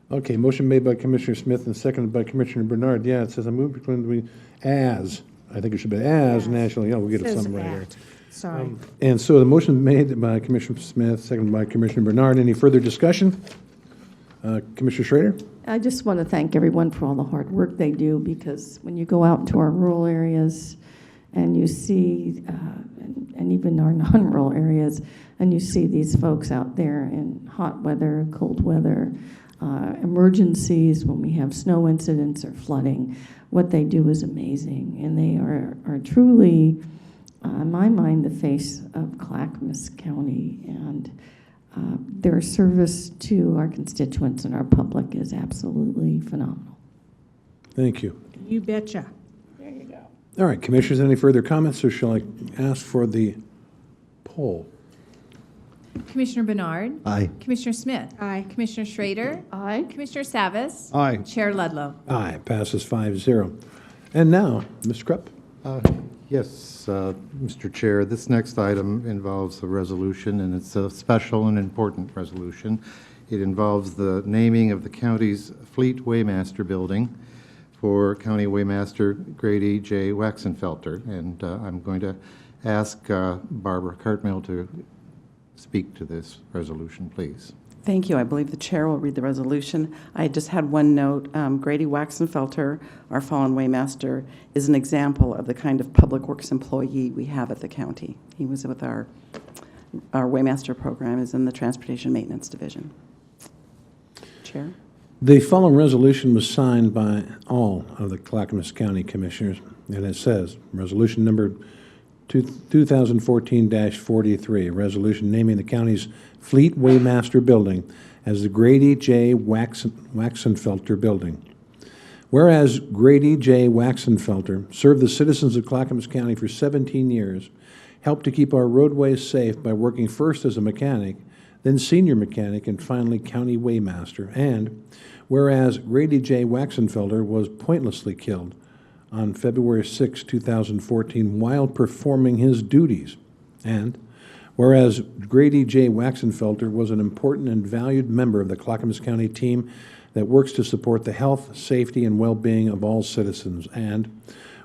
Okay, motion made by Commissioner Smith and seconded by Commissioner Bernard. Yeah, it says I move between as. I think it should be as national. Yeah, we'll get it Says something right here. at. Sorry. And so the motion made by Commissioner Smith, seconded by Commissioner Bernard. Any further discussion? Commissioner Schrader? I just want to thank everyone for all the hard work they do, because when you go out into our rural areas and you see, and even our non-rural areas, and you see these folks out there in hot weather, cold weather, emergencies, when we have snow incidents or flooding, what they do is amazing. And they are truly, in my mind, the face of Clackamas County. And their service to our constituents and our public is absolutely phenomenal. Thank you. You betcha. There you go. All right, commissioners, any further comments, or shall I ask for the poll? Commissioner Bernard. Aye. Commissioner Smith. Aye. Commissioner Schrader. Aye. Commissioner Savas. Aye. Chair Ludlow. Aye, passes 5-0. And now, Mr. Krupp. Yes, Mr. Chair, this next item involves a resolution, and it's a special and important resolution. It involves the naming of the county's Fleet Weighmaster building for County Weighmaster Grady J. Waxenfelter. And I'm going to ask Barbara Cartmill to speak to this resolution, please. Thank you. I believe the chair will read the resolution. I just had one note. Grady Waxenfelter, our fallen Weighmaster, is an example of the kind of public works employee we have at the county. He was with our Weighmaster program, is in the Transportation Maintenance Division. Chair? The following resolution was signed by all of the Clackamas County Commissioners, and it says, resolution number 2014-43, a resolution naming the county's Fleet Weighmaster building as the Grady J. Waxenfelter building. Whereas Grady J. Waxenfelter served the citizens of Clackamas County for 17 years, helped to keep our roadways safe by working first as a mechanic, then senior mechanic, and finally county weighmaster. And whereas Grady J. Waxenfelter was pointlessly killed on February 6, 2014, while performing his duties. And whereas Grady J. Waxenfelter was an important and valued member of the Clackamas County team that works to support the health, safety, and well-being of all citizens. And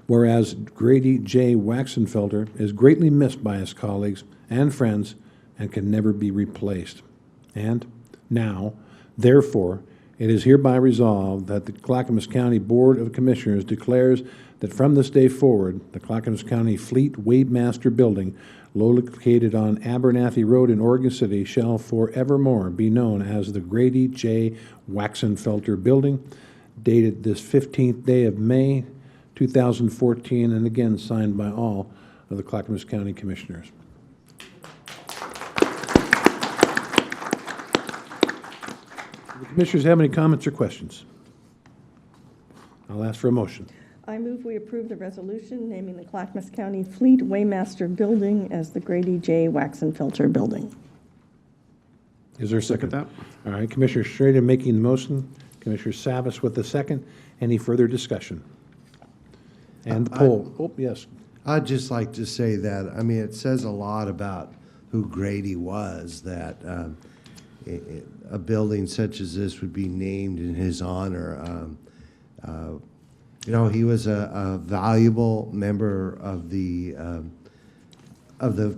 whereas Grady J. Waxenfelter is greatly missed by his colleagues and friends and can never be replaced. And now, therefore, it is hereby resolved that the Clackamas County Board of Commissioners declares that from this day forward, the Clackamas County Fleet Weighmaster building, located on Abernathy Road in Oregon City, shall forevermore be known as the Grady J. Waxenfelter building, dated this 15th day of May, 2014, and again signed by all of the Clackamas County Commissioners. The commissioners have any comments or questions? I'll ask for a motion. I move we approve the resolution naming the Clackamas County Fleet Weighmaster Building as the Grady J. Waxenfelter Building. Is there a second? All right, Commissioner Schrader making the motion, Commissioner Savas with the second. Any further discussion? And the poll. Oh, yes. I'd just like to say that, I mean, it says a lot about who Grady was, that a building such as this would be named in his honor. You know, he was a valuable member of the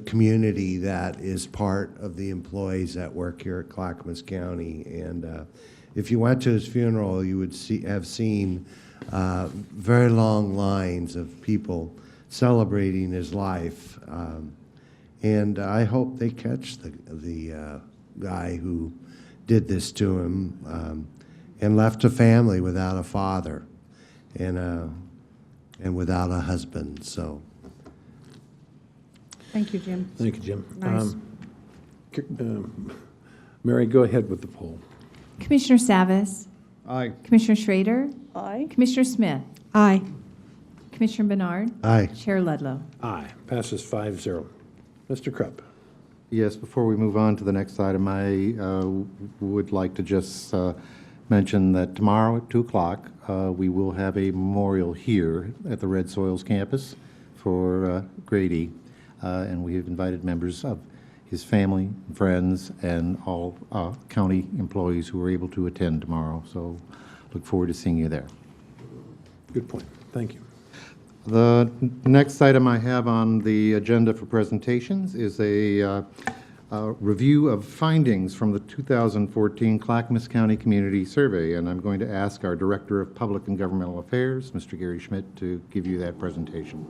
community that is part of the employees that work here at Clackamas County. And if you went to his funeral, you would have seen very long lines of people celebrating his life. And I hope they catch the guy who did this to him and left a family without a father and without a husband. So, Thank you, Jim. Thank you, Jim. Nice. Mary, go ahead with the poll. Commissioner Savas. Aye. Commissioner Schrader. Aye. Commissioner Smith. Aye. Commissioner Bernard. Aye. Chair Ludlow. Aye. Passes 5-0. Mr. Krupp. Yes, before we move on to the next item, I would like to just mention that tomorrow at 2 o'clock, we will have a memorial here at the Red Soils campus for Grady, and we have invited members of his family, friends, and all county employees who are able to attend tomorrow. So look forward to seeing you there. Good point. Thank you. The next item I have on the agenda for presentations is a review of findings from the 2014 Clackamas County Community Survey, and I'm going to ask our Director of Public and Governmental Affairs, Mr. Gary Schmidt, to give you that presentation.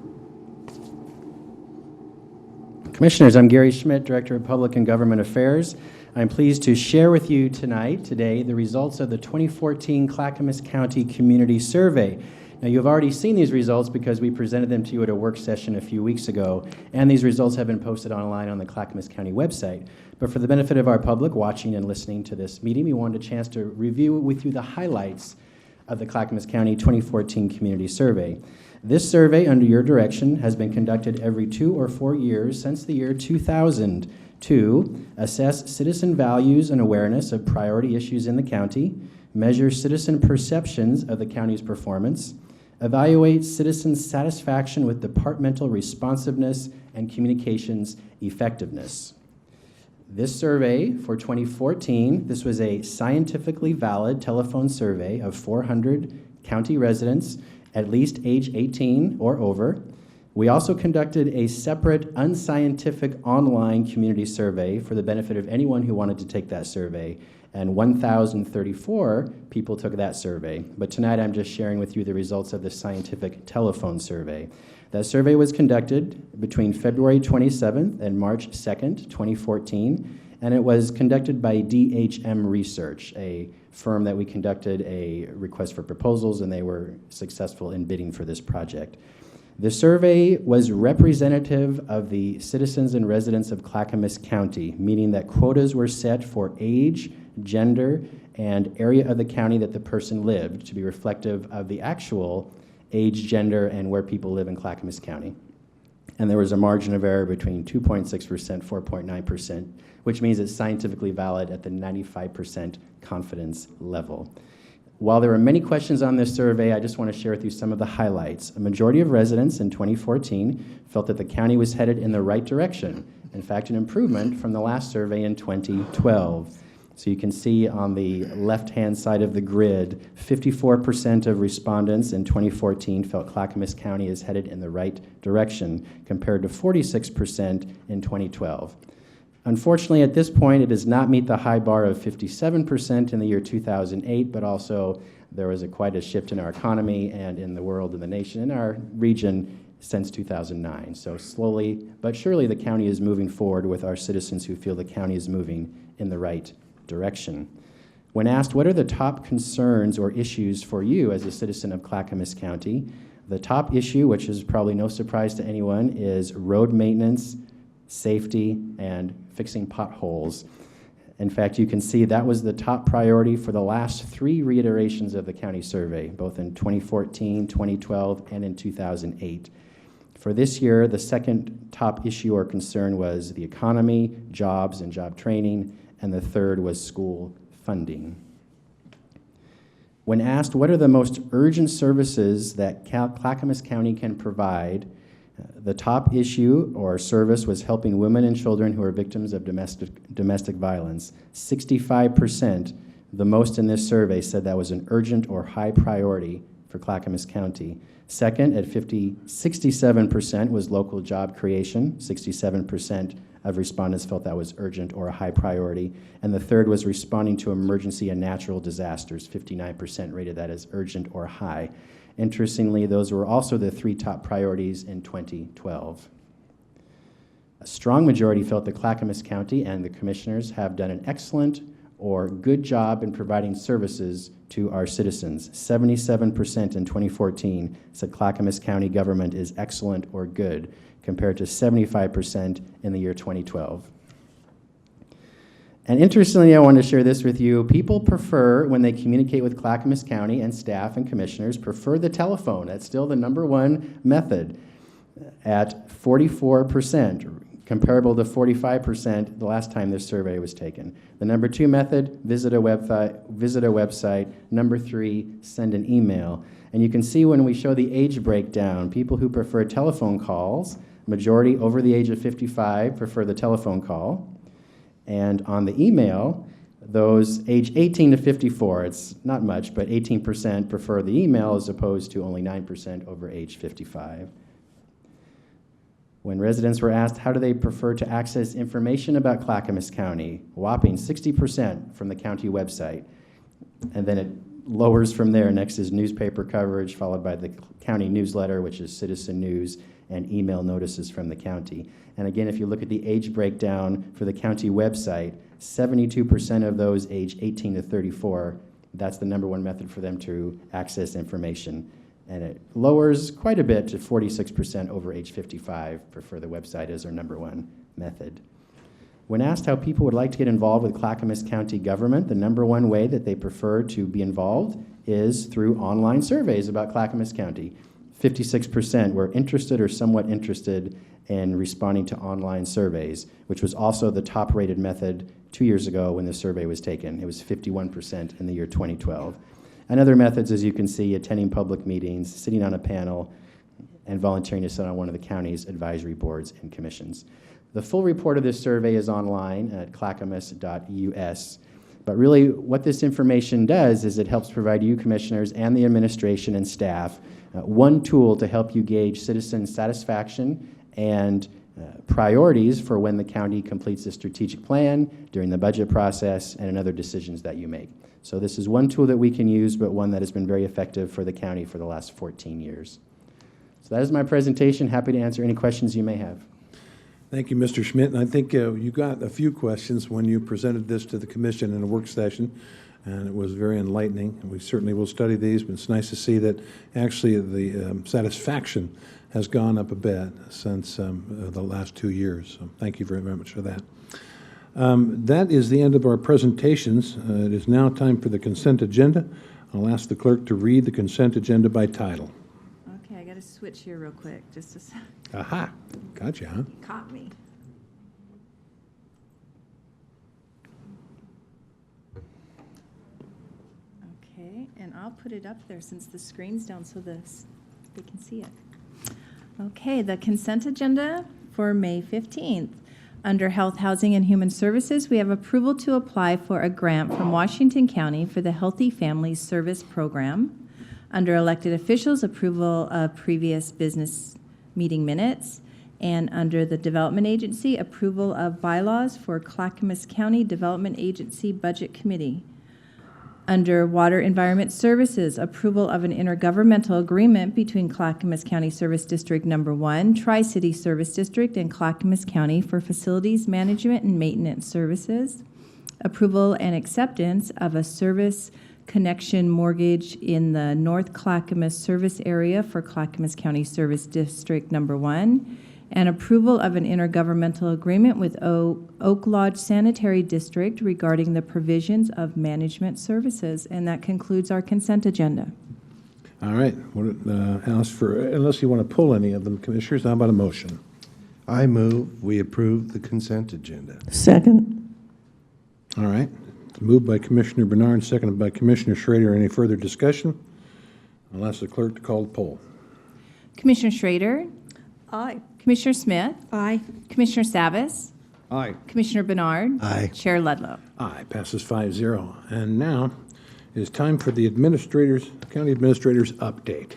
Commissioners, I'm Gary Schmidt, Director of Public and Government Affairs. I'm pleased to share with you today, the results of the 2014 Clackamas County Community Survey. Now, you've already seen these results because we presented them to you at a work session a few weeks ago, and these results have been posted online on the Clackamas County website. But for the benefit of our public watching and listening to this meeting, we wanted a chance to review with you the highlights of the Clackamas County 2014 Community Survey. This survey, under your direction, has been conducted every 2 or 4 years since the year 2000 to assess citizen values and awareness of priority issues in the county, measure citizen perceptions of the county's performance, evaluate citizen satisfaction with departmental responsiveness and communications effectiveness. This survey for 2014, this was a scientifically valid telephone survey of 400 county residents at least age 18 or over. We also conducted a separate unscientific online community survey for the benefit of anyone who wanted to take that survey, and 1,034 people took that survey. But tonight I'm just sharing with you the results of the scientific telephone survey. That survey was conducted between February 27th and March 2nd, 2014, and it was conducted by DHM Research, a firm that we conducted a request for proposals, and they were successful in bidding for this project. The survey was representative of the citizens and residents of Clackamas County, meaning that quotas were set for age, gender, and area of the county that the person lived to be reflective of the actual age, gender, and where people live in Clackamas County. And there was a margin of error between 2.6%, 4.9%, which means it's scientifically valid at the 95% confidence level. While there were many questions on this survey, I just want to share with you some of the highlights. A majority of residents in 2014 felt that the county was headed in the right direction. In fact, an improvement from the last survey in 2012. So you can see on the left-hand side of the grid, 54% of respondents in 2014 felt Clackamas County is headed in the right direction, compared to 46% in 2012. Unfortunately, at this point, it does not meet the high bar of 57% in the year 2008, but also there was quite a shift in our economy and in the world and the nation and our region since 2009. So slowly but surely the county is moving forward with our citizens who feel the county is moving in the right direction. When asked what are the top concerns or issues for you as a citizen of Clackamas County, the top issue, which is probably no surprise to anyone, is road maintenance, safety, and fixing potholes. In fact, you can see that was the top priority for the last 3 reiterations of the county survey, both in 2014, 2012, and in 2008. For this year, the second top issue or concern was the economy, jobs, and job training, and the third was school funding. When asked what are the most urgent services that Clackamas County can provide, the top issue or service was helping women and children who are victims of domestic violence. 65%, the most in this survey, said that was an urgent or high priority for Clackamas County. Second, at 67%, was local job creation. 67% of respondents felt that was urgent or a high priority. And the third was responding to emergency and natural disasters. 59% rated that as urgent or high. Interestingly, those were also the 3 top priorities in 2012. A strong majority felt that Clackamas County and the commissioners have done an excellent or good job in providing services to our citizens. 77% in 2014 said Clackamas County government is excellent or good, compared to 75% in the year 2012. And interestingly, I want to share this with you. People prefer, when they communicate with Clackamas County and staff and commissioners, prefer the telephone. That's still the #1 method at 44%, comparable to 45% the last time this survey was taken. The #2 method, visit a website. #3, send an email. And you can see when we show the age breakdown, people who prefer telephone calls, majority over the age of 55 prefer the telephone call. And on the email, those age 18 to 54, it's not much, but 18% prefer the email as opposed to only 9% over age 55. When residents were asked how do they prefer to access information about Clackamas County, whopping 60% from the county website. And then it lowers from there. Next is newspaper coverage, followed by the county newsletter, which is citizen news, and email notices from the county. And again, if you look at the age breakdown for the county website, 72% of those age 18 to 34, that's the #1 method for them to access information. And it lowers quite a bit to 46% over age 55 prefer the website as their #1 method. When asked how people would like to get involved with Clackamas County government, the #1 way that they prefer to be involved is through online surveys about Clackamas County. 56% were interested or somewhat interested in responding to online surveys, which was also the top-rated method 2 years ago when the survey was taken. It was 51% in the year 2012. And other methods, as you can see, attending public meetings, sitting on a panel, and volunteering to sit on one of the county's advisory boards and commissions. The full report of this survey is online at clackamas.us. But really, what this information does is it helps provide you commissioners and the administration and staff one tool to help you gauge citizen satisfaction and priorities for when the county completes the strategic plan, during the budget process, and in other decisions that you make. So this is one tool that we can use, but one that has been very effective for the county for the last 14 years. So that is my presentation. Happy to answer any questions you may have. Thank you, Mr. Schmidt. And I think you got a few questions when you presented this to the commission in a work session, and it was very enlightening. We certainly will study these, but it's nice to see that actually the satisfaction has gone up a bit since the last 2 years. So thank you very, very much for that. That is the end of our presentations. It is now time for the consent agenda. I'll ask the clerk to read the consent agenda by title. Okay, I got to switch here real quick, just a second. Aha, gotcha, huh? Caught me. Okay, and I'll put it up there since the screen's down so they can see it. Okay, the consent agenda for May 15th. Under Health, Housing, and Human Services, we have approval to apply for a grant from Washington County for the Healthy Families Service Program. Under Elected Officials, approval of previous business meeting minutes. And under the Development Agency, approval of bylaws for Clackamas County Development Agency Budget Committee. Under Water Environment Services, approval of an intergovernmental agreement between Clackamas County Service District Number 1, Tri-City Service District, and Clackamas County for facilities management and maintenance services. Approval and acceptance of a service connection mortgage in the North Clackamas service area for Clackamas County Service District Number 1. and approval of an intergovernmental agreement with Oak Lodge Sanitary District regarding the provisions of management services. And that concludes our consent agenda. All right. Unless you want to pull any of them, Commissioners, how about a motion? I move we approve the consent agenda. Second. All right. It's moved by Commissioner Bernard, seconded by Commissioner Schrader. Any further discussion? I'll ask the clerk to call the poll. Commissioner Schrader? Aye. Commissioner Smith? Aye. Commissioner Savas? Aye. Commissioner Bernard? Aye. Chair Ludlow? Aye, passes 5-0. And now it is time for the county administrator's update.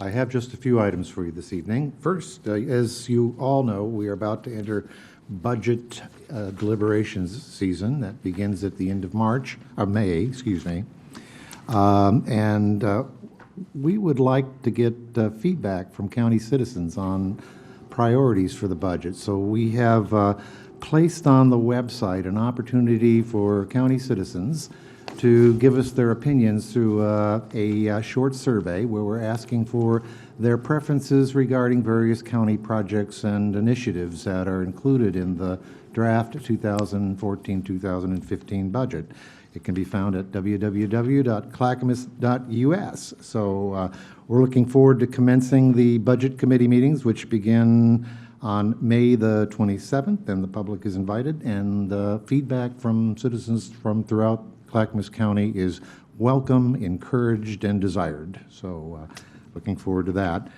I have just a few items for you this evening. First, as you all know, we are about to enter budget deliberations season. That begins at the end of May, excuse me. We would like to get feedback from county citizens on priorities for the budget. So we have placed on the website an opportunity for county citizens to give us their opinions through a short survey where we're asking for their preferences regarding various county projects and initiatives that are included in the draft 2014-2015 budget. It can be found at www.clackamas.us. So we're looking forward to commencing the budget committee meetings, which begin on May the 27th, and the public is invited, and feedback from citizens from throughout Clackamas County is welcome, encouraged, and desired. So looking forward to that.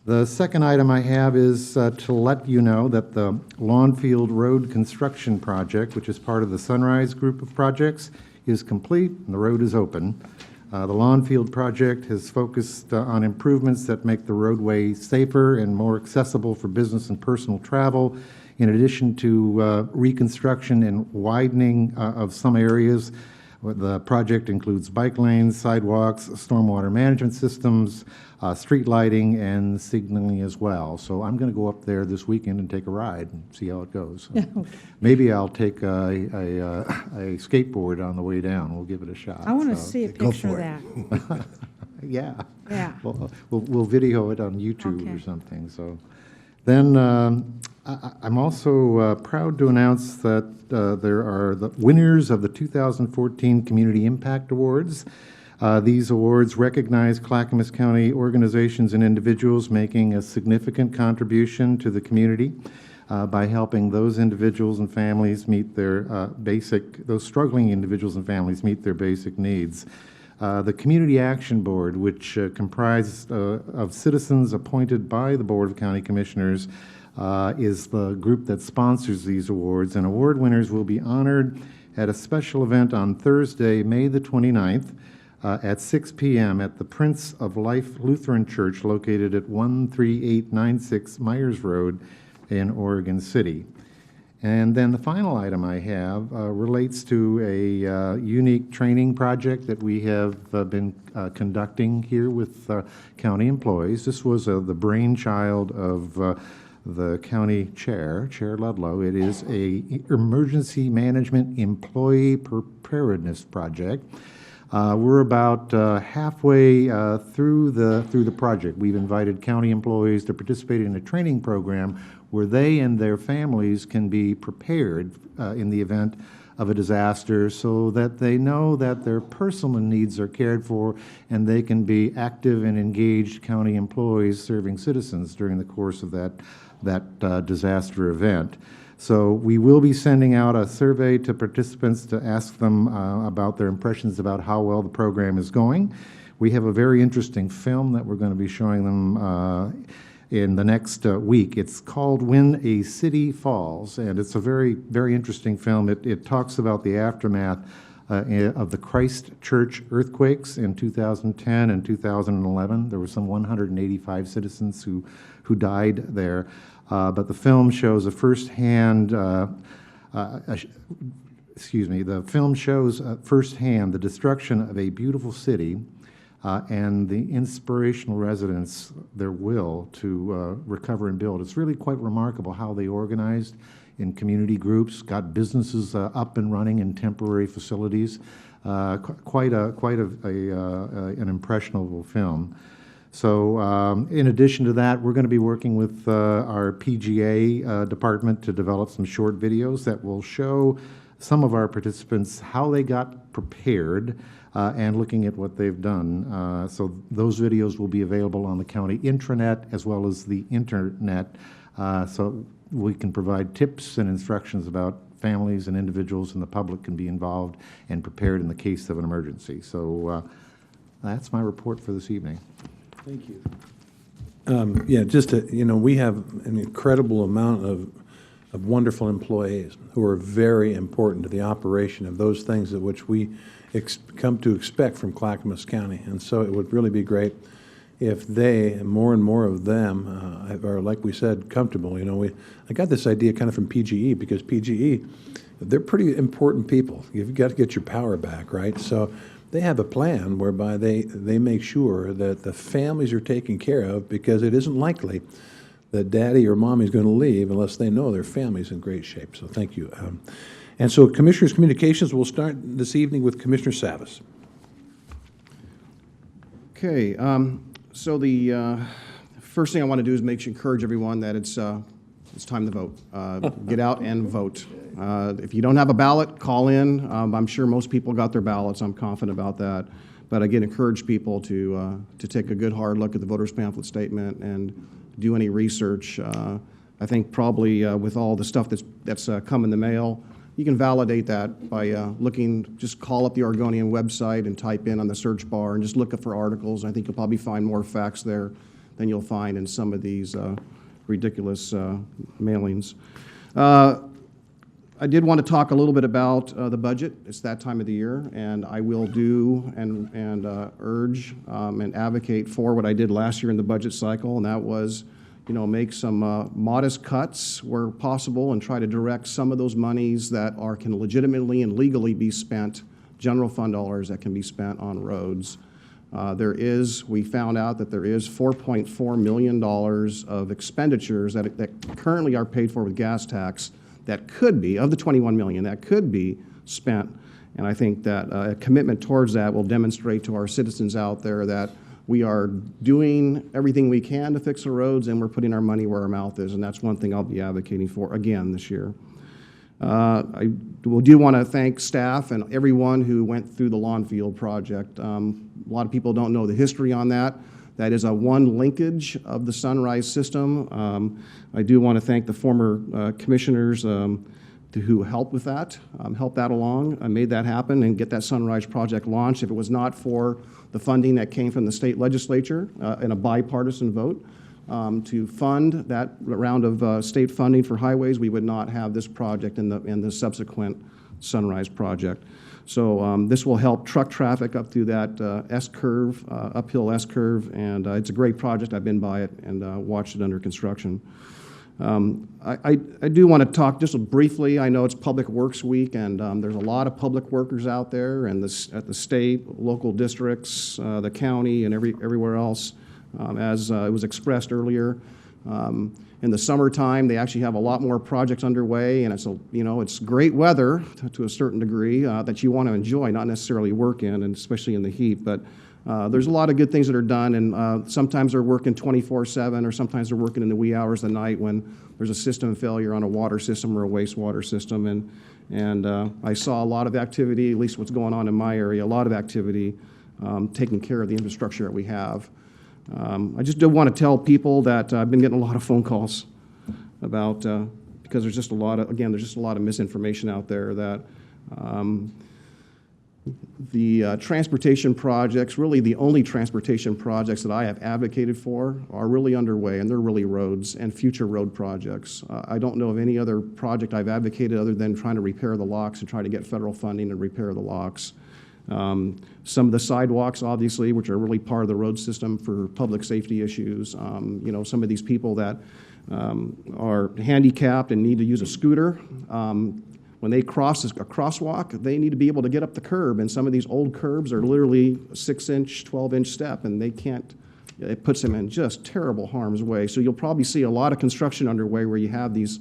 The second item I have is to let you know that the Lawnfield Road construction project, which is part of the Sunrise group of projects, is complete and the road is open. The Lawnfield project has focused on improvements that make the roadway safer and more accessible for business and personal travel, in addition to reconstruction and widening of some areas. The project includes bike lanes, sidewalks, stormwater management systems, street lighting, and signaling as well. So I'm going to go up there this weekend and take a ride and see how it goes. Maybe I'll take a skateboard on the way down. We'll give it a shot. I want to see a picture of that. Yeah. Yeah. We'll video it on YouTube or something. So then I'm also proud to announce that there are the winners of the 2014 Community Impact Awards. These awards recognize Clackamas County organizations and individuals making a significant contribution to the community by helping those individuals and families meet their those struggling individuals and families meet their basic needs. The Community Action Board, which comprises of citizens appointed by the Board of County Commissioners, is the group that sponsors these awards, and award winners will be honored at a special event on Thursday, May the 29th, at 6 p.m. at the Prince of Life Lutheran Church located at 13896 Myers Road in Oregon City. And then the final item I have relates to a unique training project that we have been conducting here with county employees. This was the brainchild of the county chair, Chair Ludlow. It is an emergency management employee preparedness project. We're about halfway through the project. We've invited county employees to participate in a training program where they and their families can be prepared in the event of a disaster, so that they know that their personal needs are cared for and they can be active and engaged county employees serving citizens during the course of that disaster event. So we will be sending out a survey to participants to ask them about their impressions about how well the program is going. We have a very interesting film that we're going to be showing them in the next week. It's called When a City Falls, and it's a very, very interesting film. It talks about the aftermath of the Christchurch earthquakes in 2010 and 2011. There were some 185 citizens who died there. But the film shows the film shows firsthand the destruction of a beautiful city and the inspirational residents, their will to recover and build. It's really quite remarkable how they organized in community groups, got businesses up and running in temporary facilities. Quite an impressionable film. So in addition to that, we're going to be working with our PGA department to develop some short videos that will show some of our participants how they got prepared and looking at what they've done. So those videos will be available on the county intranet as well as the internet, so we can provide tips and instructions about families and individuals and the public can be involved and prepared in the case of an emergency. So that's my report for this evening. Thank you. Yeah, just to, we have an incredible amount of wonderful employees who are very important to the operation of those things that which we come to expect from Clackamas County. And so it would really be great if they, more and more of them, are, like we said, comfortable. I got this idea kind of from PGE, because PGE, they're pretty important people. You've got to get your power back, right? So they have a plan whereby they make sure that the families are taken care of, because it isn't likely that daddy or mommy is going to leave unless they know their family's in great shape. So thank you. And so Commissioners' Communications will start this evening with Commissioner Savas. Okay, so the first thing I want to do is encourage everyone that it's time to vote. Get out and vote. If you don't have a ballot, call in. I'm sure most people got their ballots. I'm confident about that. But again, encourage people to take a good hard look at the voter's pamphlet statement and do any research. I think probably with all the stuff that's come in the mail, you can validate that by just call up the Oregonian website and type in on the search bar and just look up for articles. I think you'll probably find more facts there than you'll find in some of these ridiculous mailings. I did want to talk a little bit about the budget. It's that time of the year, and I will do and urge and advocate for what I did last year in the budget cycle, and that was, make some modest cuts where possible and try to direct some of those monies that can legitimately and legally be spent, general fund dollars that can be spent on roads. We found out that there is $4.4 million of expenditures that currently are paid for with gas tax that could be, of the $21 million, that could be spent. And I think that a commitment towards that will demonstrate to our citizens out there that we are doing everything we can to fix the roads, and we're putting our money where our mouth is, and that's one thing I'll be advocating for again this year. I do want to thank staff and everyone who went through the lawn field project. A lot of people don't know the history on that. That is one linkage of the Sunrise system. I do want to thank the former commissioners who helped with that, helped that along, made that happen and get that Sunrise project launched. If it was not for the funding that came from the state legislature in a bipartisan vote to fund that round of state funding for highways, we would not have this project and the subsequent Sunrise project. So this will help truck traffic up through that S-curve, uphill S-curve, and it's a great project. I've been by it and watched it under construction. I do want to talk just briefly. I know it's Public Works Week, and there's a lot of public workers out there, and at the state, local districts, the county, and everywhere else. As it was expressed earlier, in the summertime, they actually have a lot more projects underway, and it's great weather to a certain degree that you want to enjoy, not necessarily work in, and especially in the heat. But there's a lot of good things that are done, and sometimes they're working 24/7, or sometimes they're working in the wee hours of the night when there's a system failure on a water system or a wastewater system. And I saw a lot of activity, at least what's going on in my area, a lot of activity taking care of the infrastructure that we have. I just do want to tell people that I've been getting a lot of phone calls about, because there's just a lot of misinformation out there that the transportation projects, really the only transportation projects that I have advocated for are really underway, and they're really roads and future road projects. I don't know of any other project I've advocated other than trying to repair the locks and try to get federal funding and repair the locks. Some of the sidewalks, obviously, which are really part of the road system for public safety issues. Some of these people that are handicapped and need to use a scooter, when they cross a crosswalk, they need to be able to get up the curb, and some of these old curbs are literally 6-inch, 12-inch step, and they can't. It puts them in just terrible harm's way. So you'll probably see a lot of construction underway where you have these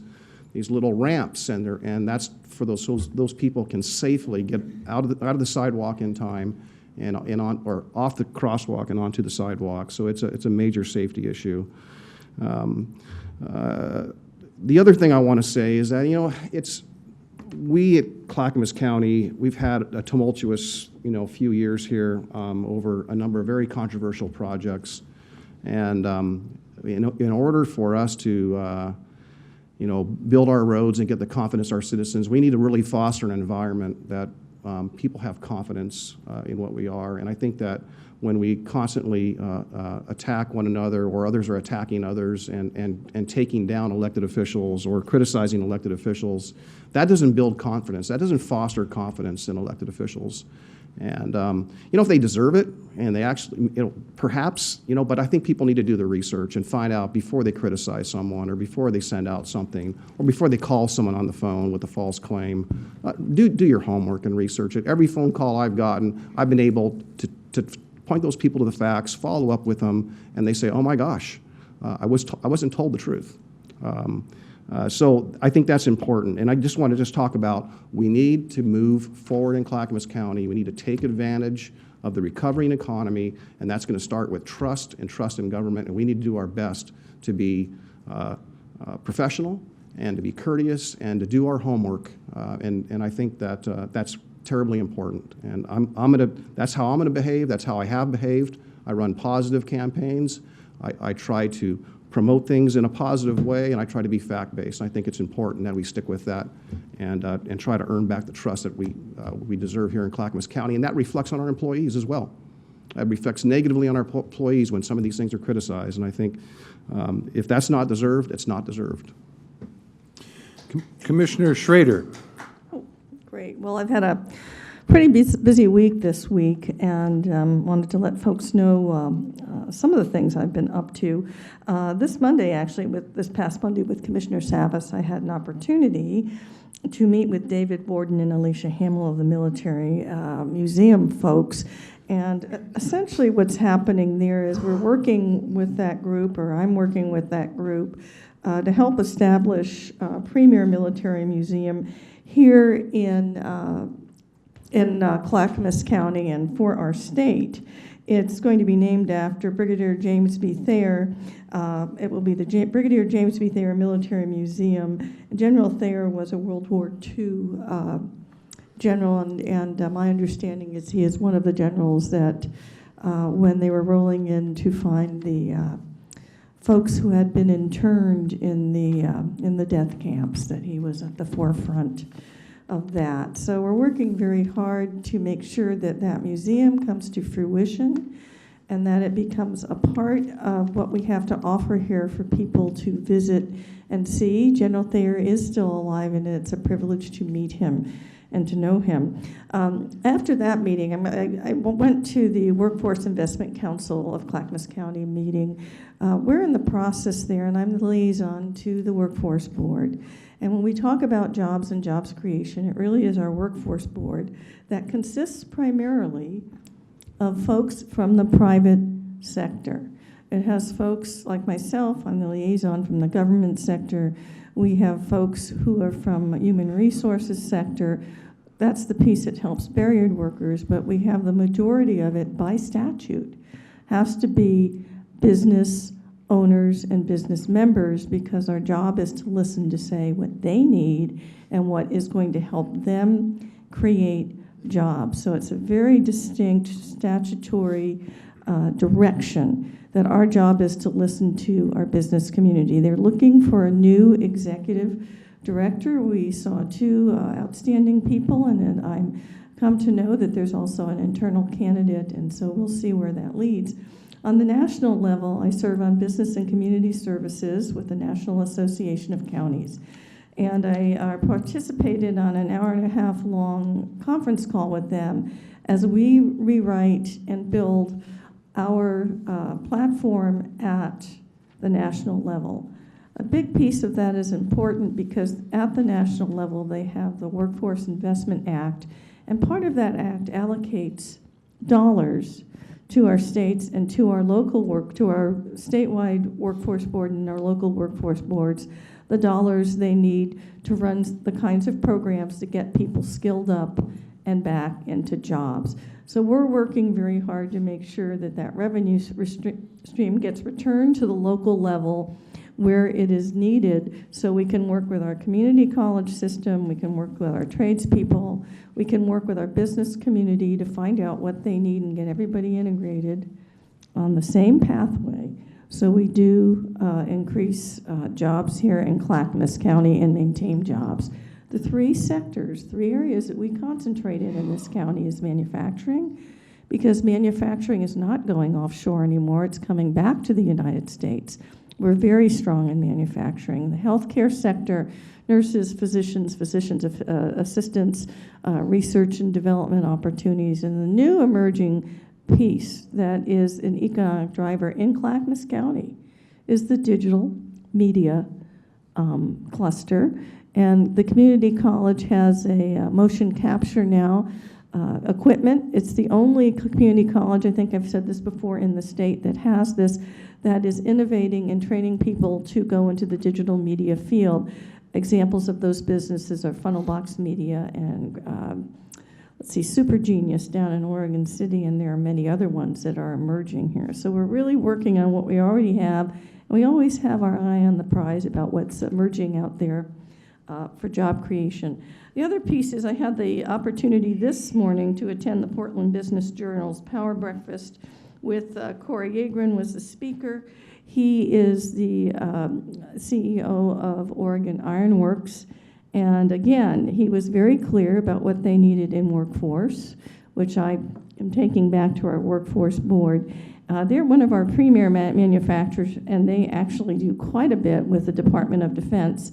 little ramps, and that's for those people can safely get out of the sidewalk in time and on, or off the crosswalk and onto the sidewalk. So it's a major safety issue. The other thing I want to say is that, we at Clackamas County, we've had a tumultuous, few years here over a number of very controversial projects. And in order for us to, build our roads and get the confidence of our citizens, we need to really foster an environment that people have confidence in what we are. And I think that when we constantly attack one another, or others are attacking others and taking down elected officials or criticizing elected officials, that doesn't build confidence. That doesn't foster confidence in elected officials. And, if they deserve it, and they actually, perhaps, but I think people need to do the research and find out before they criticize someone, or before they send out something, or before they call someone on the phone with a false claim. Do your homework and research it. Every phone call I've gotten, I've been able to point those people to the facts, follow up with them, and they say, oh my gosh, I wasn't told the truth. So I think that's important. And I just want to talk about, we need to move forward in Clackamas County. We need to take advantage of the recovering economy, and that's going to start with trust in government, and we need to do our best to be professional and to be courteous and to do our homework. And I think that that's terribly important. And that's how I'm going to behave. That's how I have behaved. I run positive campaigns. I try to promote things in a positive way, and I try to be fact-based. I think it's important that we stick with that and try to earn back the trust that we deserve here in Clackamas County, and that reflects on our employees as well. It reflects negatively on our employees when some of these things are criticized, and I think if that's not deserved, it's not deserved. Commissioner Schrader. Great. Well, I've had a pretty busy week this week, and wanted to let folks know some of the things I've been up to. This Monday, actually, this past Monday with Commissioner Savas, I had an opportunity to meet with David Borden and Alicia Hamill of the Military Museum folks. And essentially what's happening there is we're working with that group, or I'm working with that group, to help establish a premier military museum here in Clackamas County and for our state. It's going to be named after Brigadier James B. Thayer. It will be the Brigadier James B. Thayer Military Museum. General Thayer was a World War II general, and my understanding is he is one of the generals that when they were rolling in to find the folks who had been interned in the death camps, that he was at the forefront of that. So we're working very hard to make sure that that museum comes to fruition and that it becomes a part of what we have to offer here for people to visit and see. General Thayer is still alive, and it's a privilege to meet him and to know him. After that meeting, I went to the Workforce Investment Council of Clackamas County meeting. We're in the process there, and I'm the liaison to the Workforce Board. And when we talk about jobs and jobs creation, it really is our Workforce Board that consists primarily of folks from the private sector. It has folks like myself, I'm the liaison from the government sector. We have folks who are from human resources sector. That's the piece that helps barriered workers, but we have the majority of it by statute has to be business owners and business members, because our job is to listen to say what they need and what is going to help them create jobs. So it's a very distinct statutory direction that our job is to listen to our business community. They're looking for a new executive director. We saw two outstanding people, and then I'm come to know that there's also an internal candidate, and so we'll see where that leads. On the national level, I serve on business and community services with the National Association of Counties. And I participated on an hour-and-a-half long conference call with them as we rewrite and build our platform at the national level. A big piece of that is important because at the national level, they have the Workforce Investment Act, and part of that act allocates dollars to our states and to our to our statewide workforce board and our local workforce boards, the dollars they need to run the kinds of programs to get people skilled up and back into jobs. So we're working very hard to make sure that that revenue stream gets returned to the local level where it is needed, so we can work with our community college system, we can work with our tradespeople, we can work with our business community to find out what they need and get everybody integrated on the same pathway. So we do increase jobs here in Clackamas County and maintain jobs. The three sectors, three areas that we concentrate in this county is manufacturing, because manufacturing is not going offshore anymore, it's coming back to the United States. We're very strong in manufacturing. The healthcare sector, nurses, physicians, assistants, research and development opportunities, and the new emerging piece that is an economic driver in Clackamas County is the digital media cluster. And the community college has a motion capture now equipment. It's the only community college, I think I've said this before, in the state that has this, that is innovating and training people to go into the digital media field. Examples of those businesses are Funnelbox Media and let's see, Super Genius down in Oregon City, and there are many other ones that are emerging here. So we're really working on what we already have, and we always have our eye on the prize about what's emerging out there for job creation. The other piece is I had the opportunity this morning to attend the Portland Business Journal's Power Breakfast with Corey Yagrin was the speaker. He is the CEO of Oregon Iron Works. And again, he was very clear about what they needed in workforce, which I am taking back to our workforce board. They're one of our premier manufacturers, and they actually do quite a bit with the Department of Defense.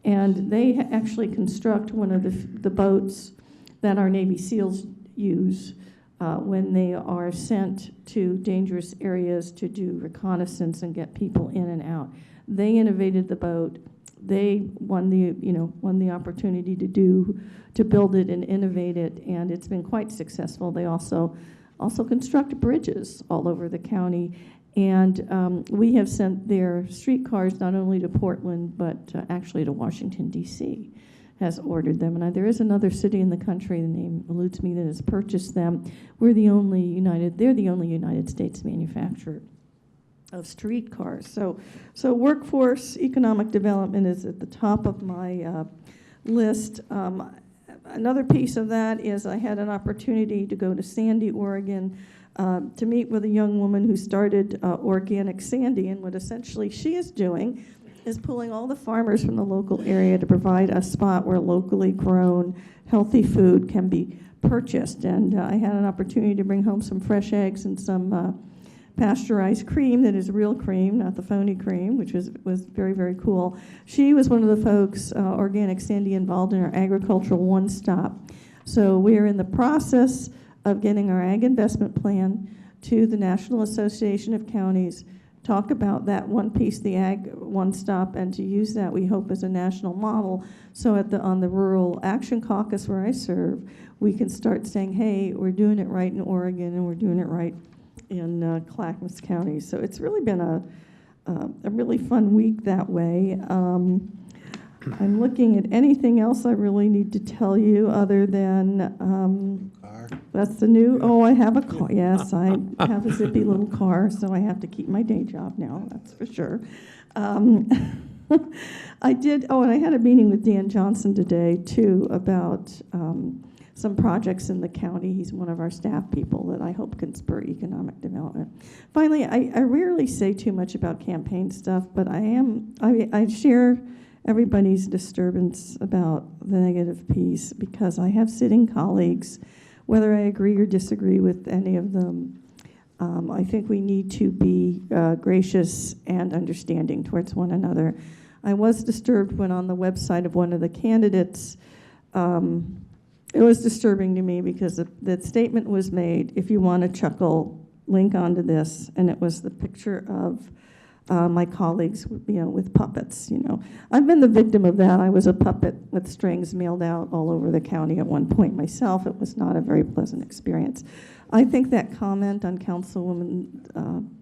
And they actually construct one of the boats that our Navy SEALs use when they are sent to dangerous areas to do reconnaissance and get people in and out. They innovated the boat. They won the opportunity to build it and innovate it, and it's been quite successful. They also construct bridges all over the county, and we have sent their streetcars not only to Portland but actually to Washington D.C. has ordered them, and there is another city in the country, the name eludes me, that has purchased them. They're the only United States manufacturer of streetcars. So workforce economic development is at the top of my list. Another piece of that is I had an opportunity to go to Sandy, Oregon, to meet with a young woman who started Organic Sandy, and what essentially she is doing is pulling all the farmers from the local area to provide a spot where locally grown, healthy food can be purchased. And I had an opportunity to bring home some fresh eggs and some pasteurized cream that is real cream, not the phony cream, which was very, very cool. She was one of the folks, Organic Sandy, involved in our agricultural one-stop. So we are in the process of getting our ag investment plan to the National Association of Counties, talk about that one piece, the ag one-stop, and to use that, we hope, as a national model. So on the Rural Action Caucus where I serve, we can start saying, hey, we're doing it right in Oregon and we're doing it right in Clackamas County. So it's really been a really fun week that way. I'm looking at anything else I really need to tell you other than that's the new, I have a car. Yes, I have a zippy little car, so I have to keep my day job now, that's for sure. I did, and I had a meeting with Dan Johnson today, too, about some projects in the county. He's one of our staff people that I hope can spur economic development. Finally, I rarely say too much about campaign stuff, but I share everybody's disturbance about the negative piece because I have sitting colleagues, whether I agree or disagree with any of them. I think we need to be gracious and understanding towards one another. I was disturbed when on the website of one of the candidates, it was disturbing to me because the statement was made, if you want to chuckle, link onto this, and it was the picture of my colleagues, with puppets. I've been the victim of that. I was a puppet with strings mailed out all over the county at one point myself. It was not a very pleasant experience. I think that comment on Councilwoman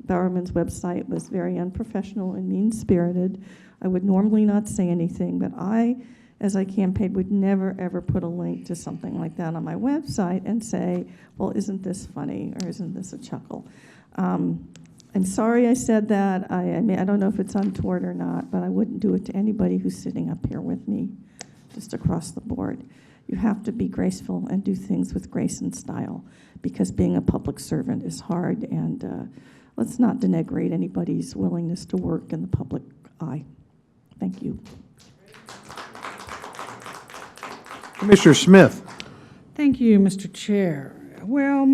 Bowerman's website was very unprofessional and mean-spirited. I would normally not say anything, but I as I campaigned, would never, ever put a link to something like that on my website and say, well, isn't this funny or isn't this a chuckle? I'm sorry I said that. I mean, I don't know if it's untoward or not, but I wouldn't do it to anybody who's sitting up here with me, just across the board. You have to be graceful and do things with grace and style, because being a public servant is hard, and let's not denigrate anybody's willingness to work in the public eye. Thank you. Commissioner Smith. Thank you, Mr. Chair. Well,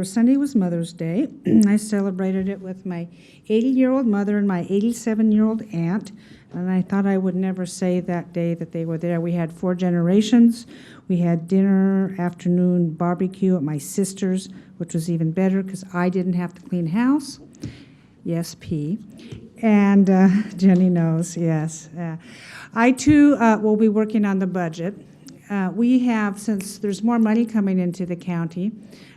Sunday was Mother's Day. I celebrated it with my 80-year-old mother and my 87-year-old aunt, and I thought I would never say that day that they were there. We had 4 generations. We had dinner, afternoon barbecue at my sister's, which was even better because I didn't have to clean house. Yes, P. And Jenny knows, yes. I, too, will be working on the budget. We have, since there's more money coming into the county,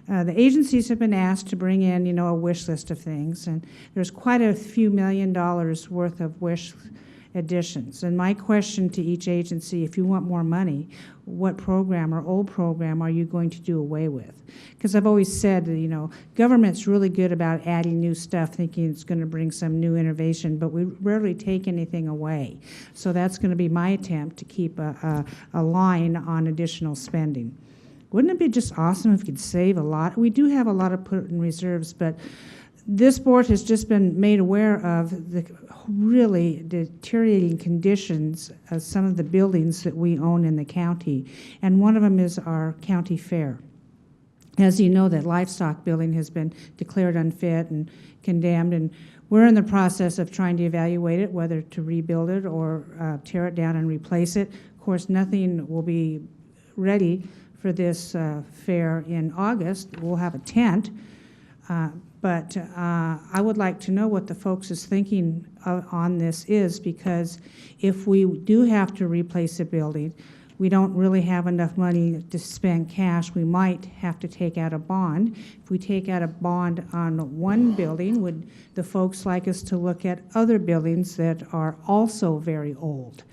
the agencies have been asked to bring in, a wish list of things, and there's quite a few $1 million worth of wish additions. And my question to each agency, if you want more money, what program or old program are you going to do away with? Because I've always said, government's really good about adding new stuff, thinking it's going to bring some new innovation, but we rarely take anything away. So that's going to be my attempt to keep a line on additional spending. Wouldn't it be just awesome if we could save a lot? We do have a lot of put in reserves, but this board has just been made aware of the really deteriorating conditions of some of the buildings that we own in the county, and one of them is our county fair. As you know, that livestock building has been declared unfit and condemned, and we're in the process of trying to evaluate it, whether to rebuild it or tear it down and replace it. Of course, nothing will be ready for this fair in August. We'll have a tent. But I would like to know what the folks is thinking on this is, because if we do have to replace a building, we don't really have enough money to spend cash. We might have to take out a bond. If we take out a bond on one building, would the folks like us to look at other buildings that are also very old?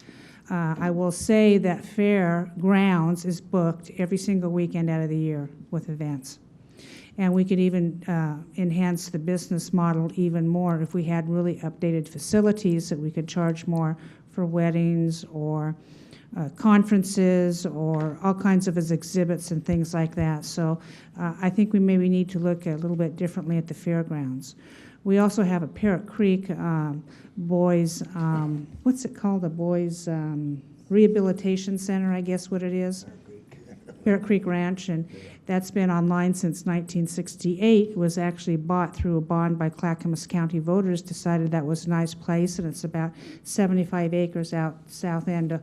I will say that fair grounds is booked every single weekend out of the year with events. And we could even enhance the business model even more if we had really updated facilities that we could charge more for weddings or conferences or all kinds of exhibits and things like that. So I think we maybe need to look a little bit differently at the fairgrounds. We also have a Parrot Creek boys, what's it called, the boys rehabilitation center, I guess what it is. Parrot Creek Ranch, and that's been online since 1968. It was actually bought through a bond by Clackamas County voters, decided that was a nice place, and it's about 75 acres out south end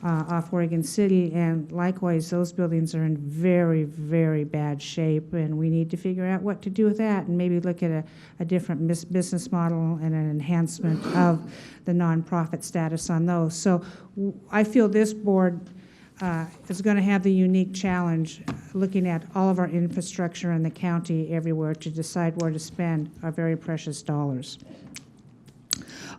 off Oregon City, and likewise those buildings are in very, very bad shape, and we need to figure out what to do with that and maybe look at a different business model and an enhancement of the nonprofit status on those. So I feel this board is going to have the unique challenge looking at all of our infrastructure in the county everywhere to decide where to spend our very precious dollars.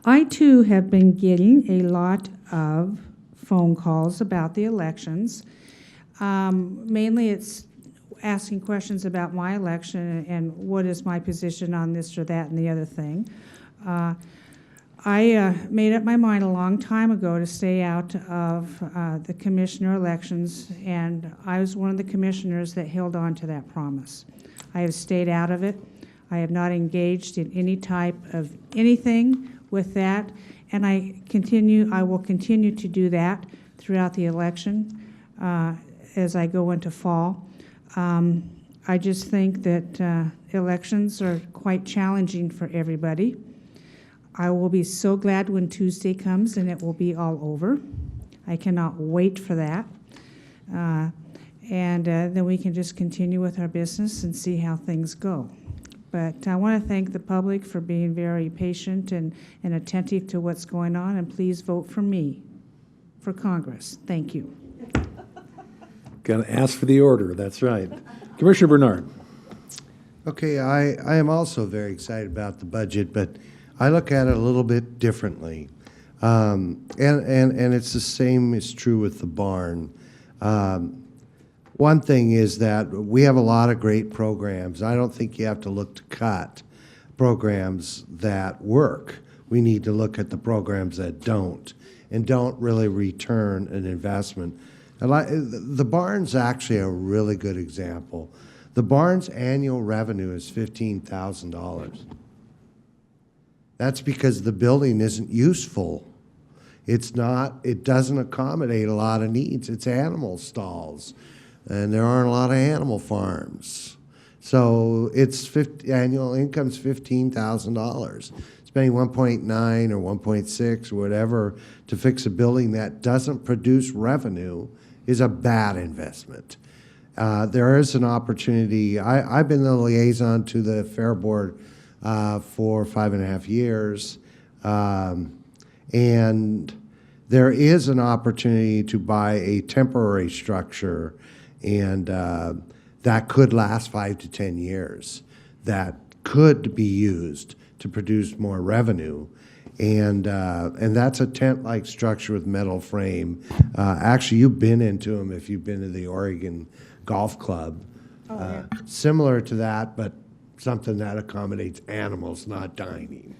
I, too, have been getting a lot of phone calls about the elections. Mainly it's asking questions about my election and what is my position on this or that and the other thing. I made up my mind a long time ago to stay out of the commissioner elections, and I was one of the commissioners that held on to that promise. I have stayed out of it. I have not engaged in any type of anything with that, and I will continue to do that throughout the election as I go into fall. I just think that elections are quite challenging for everybody. I will be so glad when Tuesday comes and it will be all over. I cannot wait for that. And then we can just continue with our business and see how things go. But I want to thank the public for being very patient and attentive to what's going on, and please vote for me for Congress. Thank you. Got to ask for the order, that's right. Commissioner Bernard. Okay, I am also very excited about the budget, but I look at it a little bit differently. And it's the same is true with the barn. One thing is that we have a lot of great programs. I don't think you have to look to cut programs that work. We need to look at the programs that don't and don't really return an investment. The barn's actually a really good example. The barn's annual revenue is $15,000. That's because the building isn't useful. It doesn't accommodate a lot of needs. It's animal stalls, and there aren't a lot of animal farms. So annual income's $15,000. Spending 1.9 or 1.6 or whatever to fix a building that doesn't produce revenue is a bad investment. There is an opportunity. I've been the liaison to the Fair Board for 5.5 years, and there is an opportunity to buy a temporary structure, and that could last 5 to 10 years. That could be used to produce more revenue. And that's a tent-like structure with metal frame. Actually, you've been into them if you've been to the Oregon Golf Club. Similar to that, but something that accommodates animals, not dining,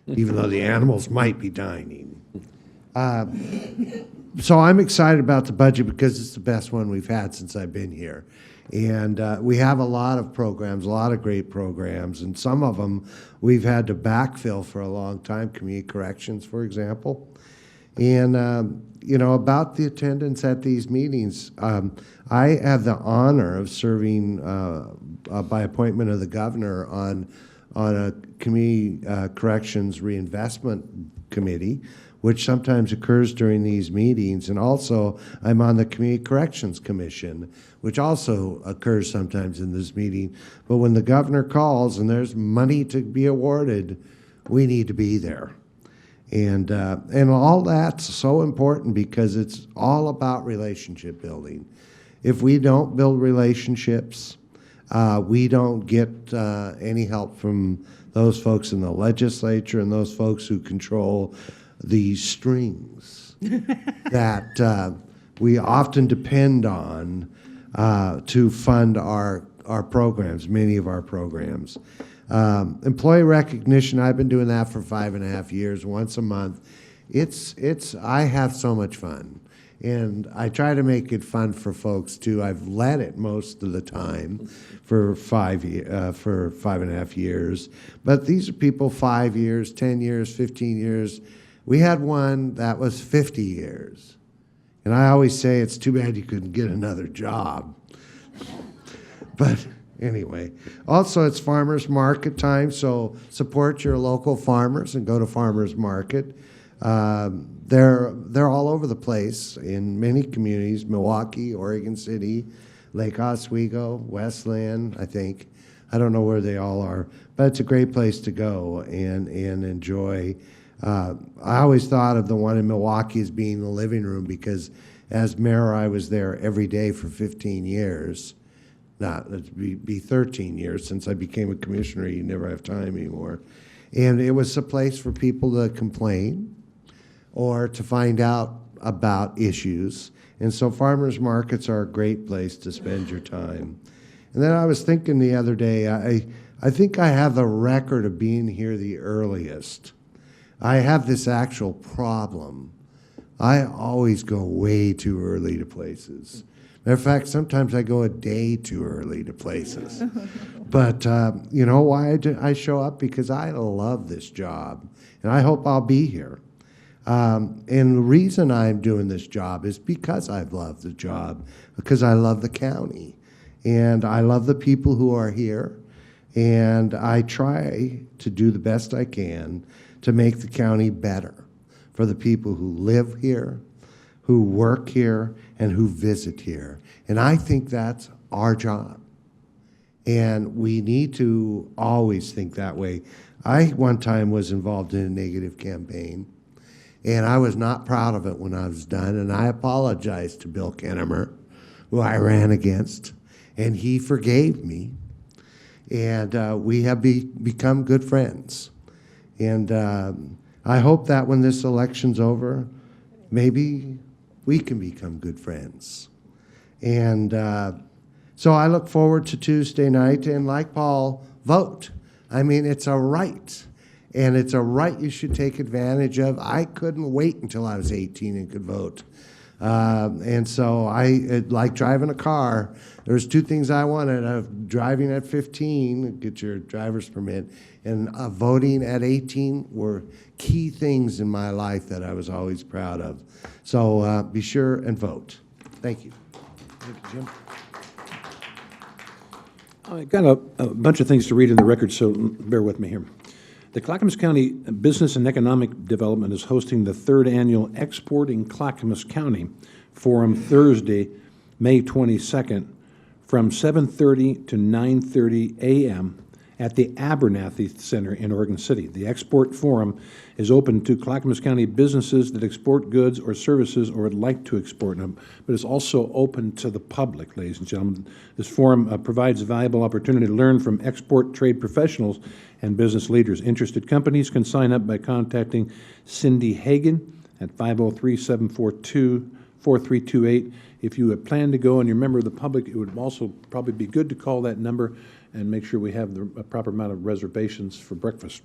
even though the animals might be dining. So I'm excited about the budget because it's the best one we've had since I've been here. And we have a lot of programs, a lot of great programs, and some of them we've had to backfill for a long time, community corrections, for example. And, about the attendance at these meetings, I have the honor of serving by appointment of the governor on a community corrections reinvestment committee, which sometimes occurs during these meetings. And also, I'm on the Community Corrections Commission, which also occurs sometimes in this meeting. But when the governor calls and there's money to be awarded, we need to be there. And all that's so important because it's all about relationship building. If we don't build relationships, we don't get any help from those folks in the legislature and those folks who control the strings that we often depend on to fund our programs, many of our programs. Employee recognition, I've been doing that for 5.5 years, once a month. I have so much fun. And I try to make it fun for folks too. I've led it most of the time for 5.5 years. But these are people 5 years, 10 years, 15 years. We had one that was 50 years. And I always say it's too bad you couldn't get another job. But anyway, also it's farmers market time, so support your local farmers and go to farmers market. They're all over the place in many communities, Milwaukee, Oregon City, Lake Oswego, Westland, I think. I don't know where they all are, but it's a great place to go and enjoy. I always thought of the one in Milwaukee as being the living room because as mayor, I was there every day for 15 years. It'd be 13 years since I became a commissioner. You never have time anymore. And it was a place for people to complain or to find out about issues. And so farmers markets are a great place to spend your time. And then I was thinking the other day, I think I have the record of being here the earliest. I have this actual problem. I always go way too early to places. Matter of fact, sometimes I go a day too early to places. But you know why I show up? Because I love this job, and I hope I'll be here. And the reason I'm doing this job is because I've loved the job, because I love the county, and I love the people who are here, and I try to do the best I can to make the county better for the people who live here, who work here, and who visit here. And I think that's our job. And we need to always think that way. I one time was involved in a negative campaign, and I was not proud of it when I was done, and I apologized to Bill Kennemer, who I ran against, and he forgave me. And we have become good friends. And I hope that when this election's over, maybe we can become good friends. And so I look forward to Tuesday night, and like Paul, vote. I mean, it's a right, and it's a right you should take advantage of. I couldn't wait until I was 18 and could vote. And so like driving a car, there's two things I wanted. Driving at 15, get your driver's permit, and voting at 18 were key things in my life that I was always proud of. So be sure and vote. Thank you. Thank you, Jim. I got a bunch of things to read in the record, so bear with me here. The Clackamas County Business and Economic Development is hosting the third annual Exporting Clackamas County Forum Thursday, May 22nd, from 7:30 to 9:30 a.m. at the Abernathy Center in Oregon City. The Export Forum is open to Clackamas County businesses that export goods or services or would like to export them, but it's also open to the public, ladies and gentlemen. This forum provides a valuable opportunity to learn from export trade professionals and business leaders. Interested companies can sign up by contacting Cindy Hagan at 503-742-4328. If you plan to go and you're a member of the public, it would also probably be good to call that number and make sure we have the proper amount of reservations for breakfast.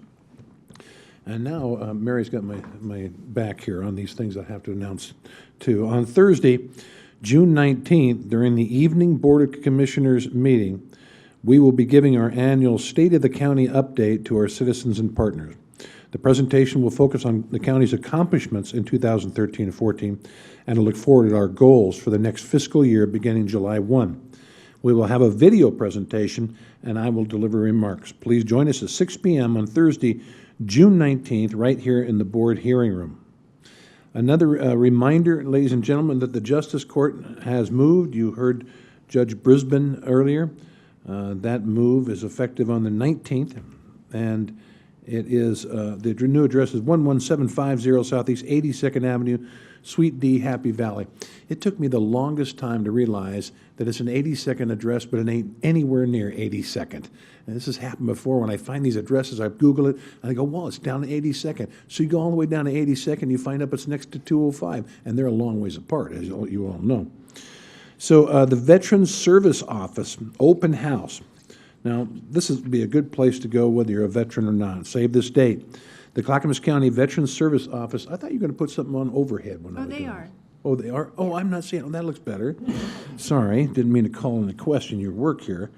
And now Mary's got my back here on these things I have to announce too. On Thursday, June 19th, during the evening Board of Commissioners meeting, we will be giving our annual State of the County update to our citizens and partners. The presentation will focus on the county's accomplishments in 2013 and 14, and will look forward at our goals for the next fiscal year beginning July 1. We will have a video presentation, and I will deliver remarks. Please join us at 6 p.m. on Thursday, June 19th, right here in the board hearing room. Another reminder, ladies and gentlemen, that the Justice Court has moved. You heard Judge Brisbane earlier. That move is effective on the 19th, and it is the new address is 11750 Southeast 82nd Avenue, Suite D, Happy Valley. It took me the longest time to realize that it's an 82nd address, but it ain't anywhere near 82nd. And this has happened before. When I find these addresses, I Google it, and I go, well, it's down to 82nd. So you go all the way down to 82nd, you find out it's next to 205, and they're a long ways apart, as you all know. So the Veterans Service Office open house. Now, this would be a good place to go whether you're a veteran or not. Save this date. The Clackamas County Veterans Service Office, I thought you were going to put something on overhead when I was doing this. Oh, they are? Oh, I'm not seeing it. Oh, that looks better. Sorry, didn't mean to call into question your work here.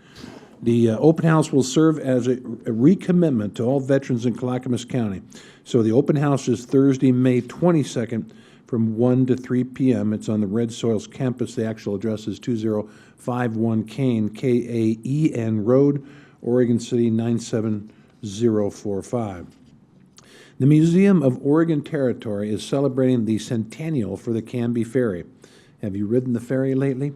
The open house will serve as a recommitment to all veterans in Clackamas County. So the open house is Thursday, May 22nd from 1 to 3 p.m. It's on the Red Soils campus. The actual address is 2051 Kane, K-A-E-N Road, Oregon City 97045. The Museum of Oregon Territory is celebrating the centennial for the Canby Ferry. Have you ridden the ferry lately?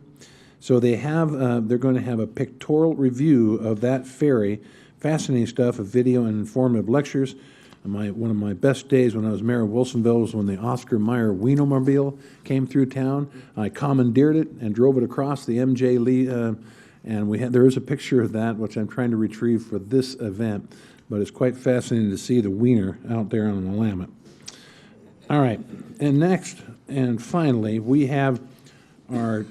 So they have, they're going to have a pictorial review of that ferry, fascinating stuff, a video and informative lectures. One of my best days when I was mayor of Wilsonville was when the Oscar Mayer Wienermobile came through town. I commandeered it and drove it across the M.J. Lee, and there is a picture of that, which I'm trying to retrieve for this event. But it's quite fascinating to see the wiener out there on the Willamette. All right, and next and finally, we have our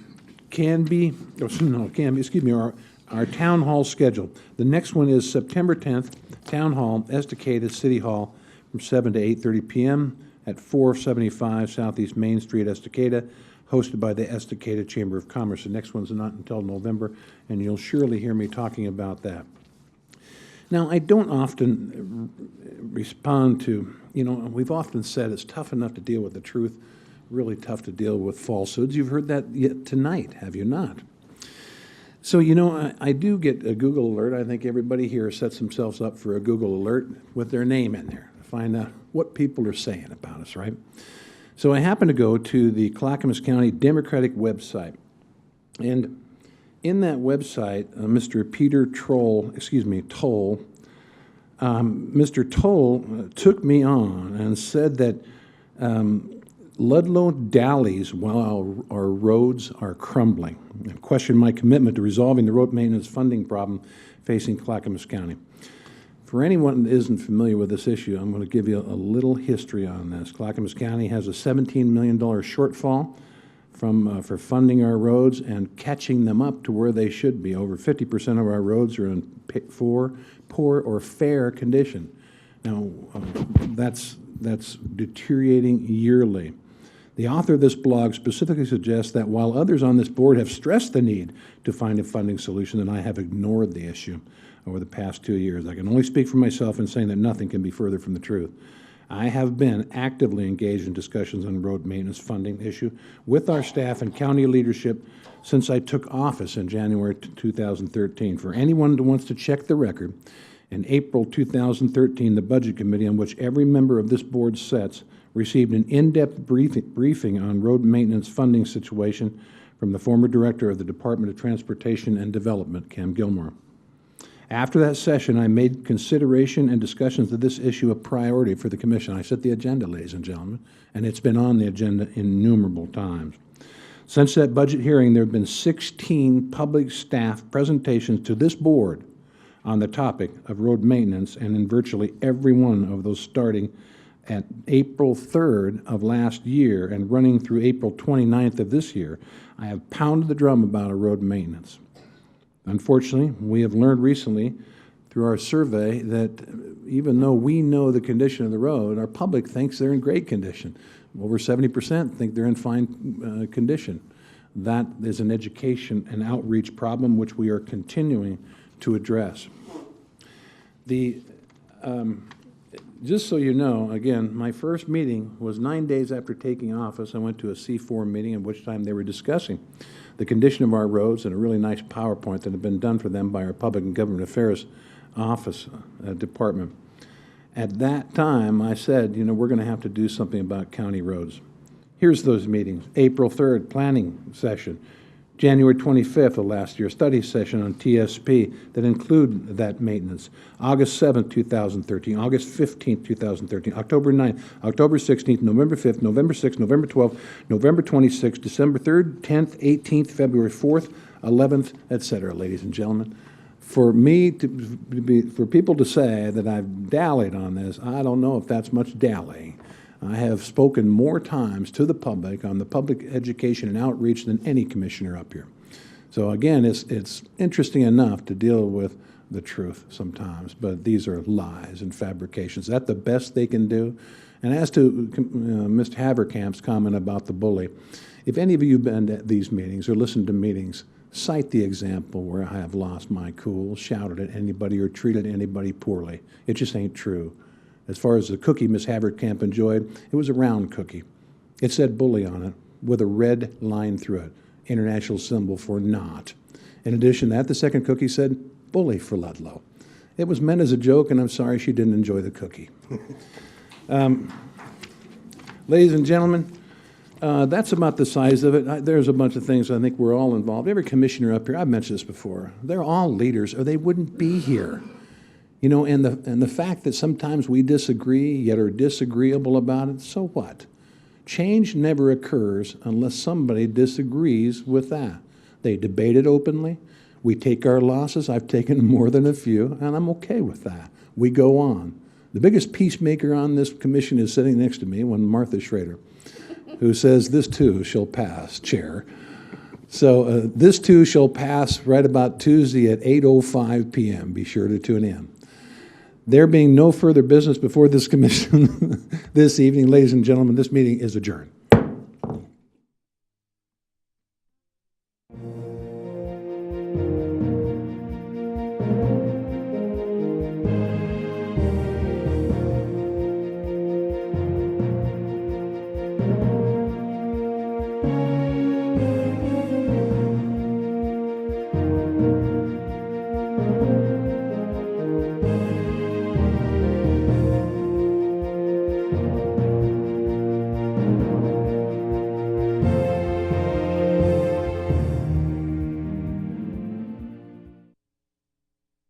our town hall schedule. The next one is September 10th, Town Hall, Estacada City Hall, from 7 to 8:30 p.m. at 475 Southeast Main Street, Estacada, hosted by the Estacada Chamber of Commerce. The next one's not until November, and you'll surely hear me talking about that. Now, I don't often respond to, we've often said it's tough enough to deal with the truth, really tough to deal with falsehoods. You've heard that yet tonight, have you not? So, I do get a Google alert. I think everybody here sets themselves up for a Google alert with their name in there to find out what people are saying about us, right? So I happen to go to the Clackamas County Democratic website, and in that website, Mr. Peter Toll, Mr. Toll took me on and said that Ludlow dallies while our roads are crumbling, and questioned my commitment to resolving the road maintenance funding problem facing Clackamas County. For anyone that isn't familiar with this issue, I'm going to give you a little history on this. Clackamas County has a $17 million shortfall for funding our roads and catching them up to where they should be. Over 50% of our roads are in poor or fair condition. Now, that's deteriorating yearly. The author of this blog specifically suggests that while others on this board have stressed the need to find a funding solution, that I have ignored the issue over the past 2 years. I can only speak for myself in saying that nothing can be further from the truth. I have been actively engaged in discussions on road maintenance funding issue with our staff and county leadership since I took office in January 2013. For anyone who wants to check the record, in April 2013, the Budget Committee, on which every member of this board sits, received an in-depth briefing on road maintenance funding situation from the former director of the Department of Transportation and Development, Cam Gilmore. After that session, I made consideration and discussions of this issue a priority for the Commission. I set the agenda, ladies and gentlemen, and it's been on the agenda innumerable times. Since that budget hearing, there have been 16 public staff presentations to this board on the topic of road maintenance, and in virtually every one of those starting at April 3rd of last year and running through April 29th of this year, I have pounded the drum about road maintenance. Unfortunately, we have learned recently through our survey that even though we know the condition of the road, our public thinks they're in great condition. Over 70% think they're in fine condition. That is an education and outreach problem which we are continuing to address. Just so you know, again, my first meeting was 9 days after taking office. I went to a C4 meeting at which time they were discussing the condition of our roads and a really nice PowerPoint that had been done for them by our Public and Government Affairs office department. At that time, I said, you know, we're going to have to do something about county roads. Here's those meetings. April 3rd, planning session. January 25th of last year, study session on TSP that include that maintenance. August 7th, 2013, August 15th, 2013, October 9th, October 16th, November 5th, November 6th, November 12th, November 26th, December 3rd, 10th, 18th, February 4th, 11th, etc., ladies and gentlemen. For people to say that I've dallied on this, I don't know if that's much dallying. I have spoken more times to the public on the public education and outreach than any commissioner up here. So again, it's interesting enough to deal with the truth sometimes, but these are lies and fabrications. Is that the best they can do? And as to Mr. Haverkamp's comment about the bully, if any of you have been at these meetings or listened to meetings, cite the example where I have lost my cool, shouted at anybody, or treated anybody poorly. It just ain't true. As far as the cookie Ms. Haverkamp enjoyed, it was a round cookie. It said bully on it with a red line through it, international symbol for not. In addition to that, the second cookie said bully for Ludlow. It was meant as a joke, and I'm sorry she didn't enjoy the cookie. Ladies and gentlemen, that's about the size of it. There's a bunch of things I think we're all involved. Every commissioner up here, I've mentioned this before, they're all leaders or they wouldn't be here. You know, and the fact that sometimes we disagree, yet are disagreeable about it, so what? Change never occurs unless somebody disagrees with that. They debate it openly. We take our losses. I've taken more than a few, and I'm okay with that. We go on. The biggest peacemaker on this commission is sitting next to me, one Martha Schrader, who says, "This too shall pass, Chair." So this too shall pass right about Tuesday at 8:05 p.m. Be sure to tune in. There being no further business before this commission this evening, ladies and gentlemen, this meeting is adjourned.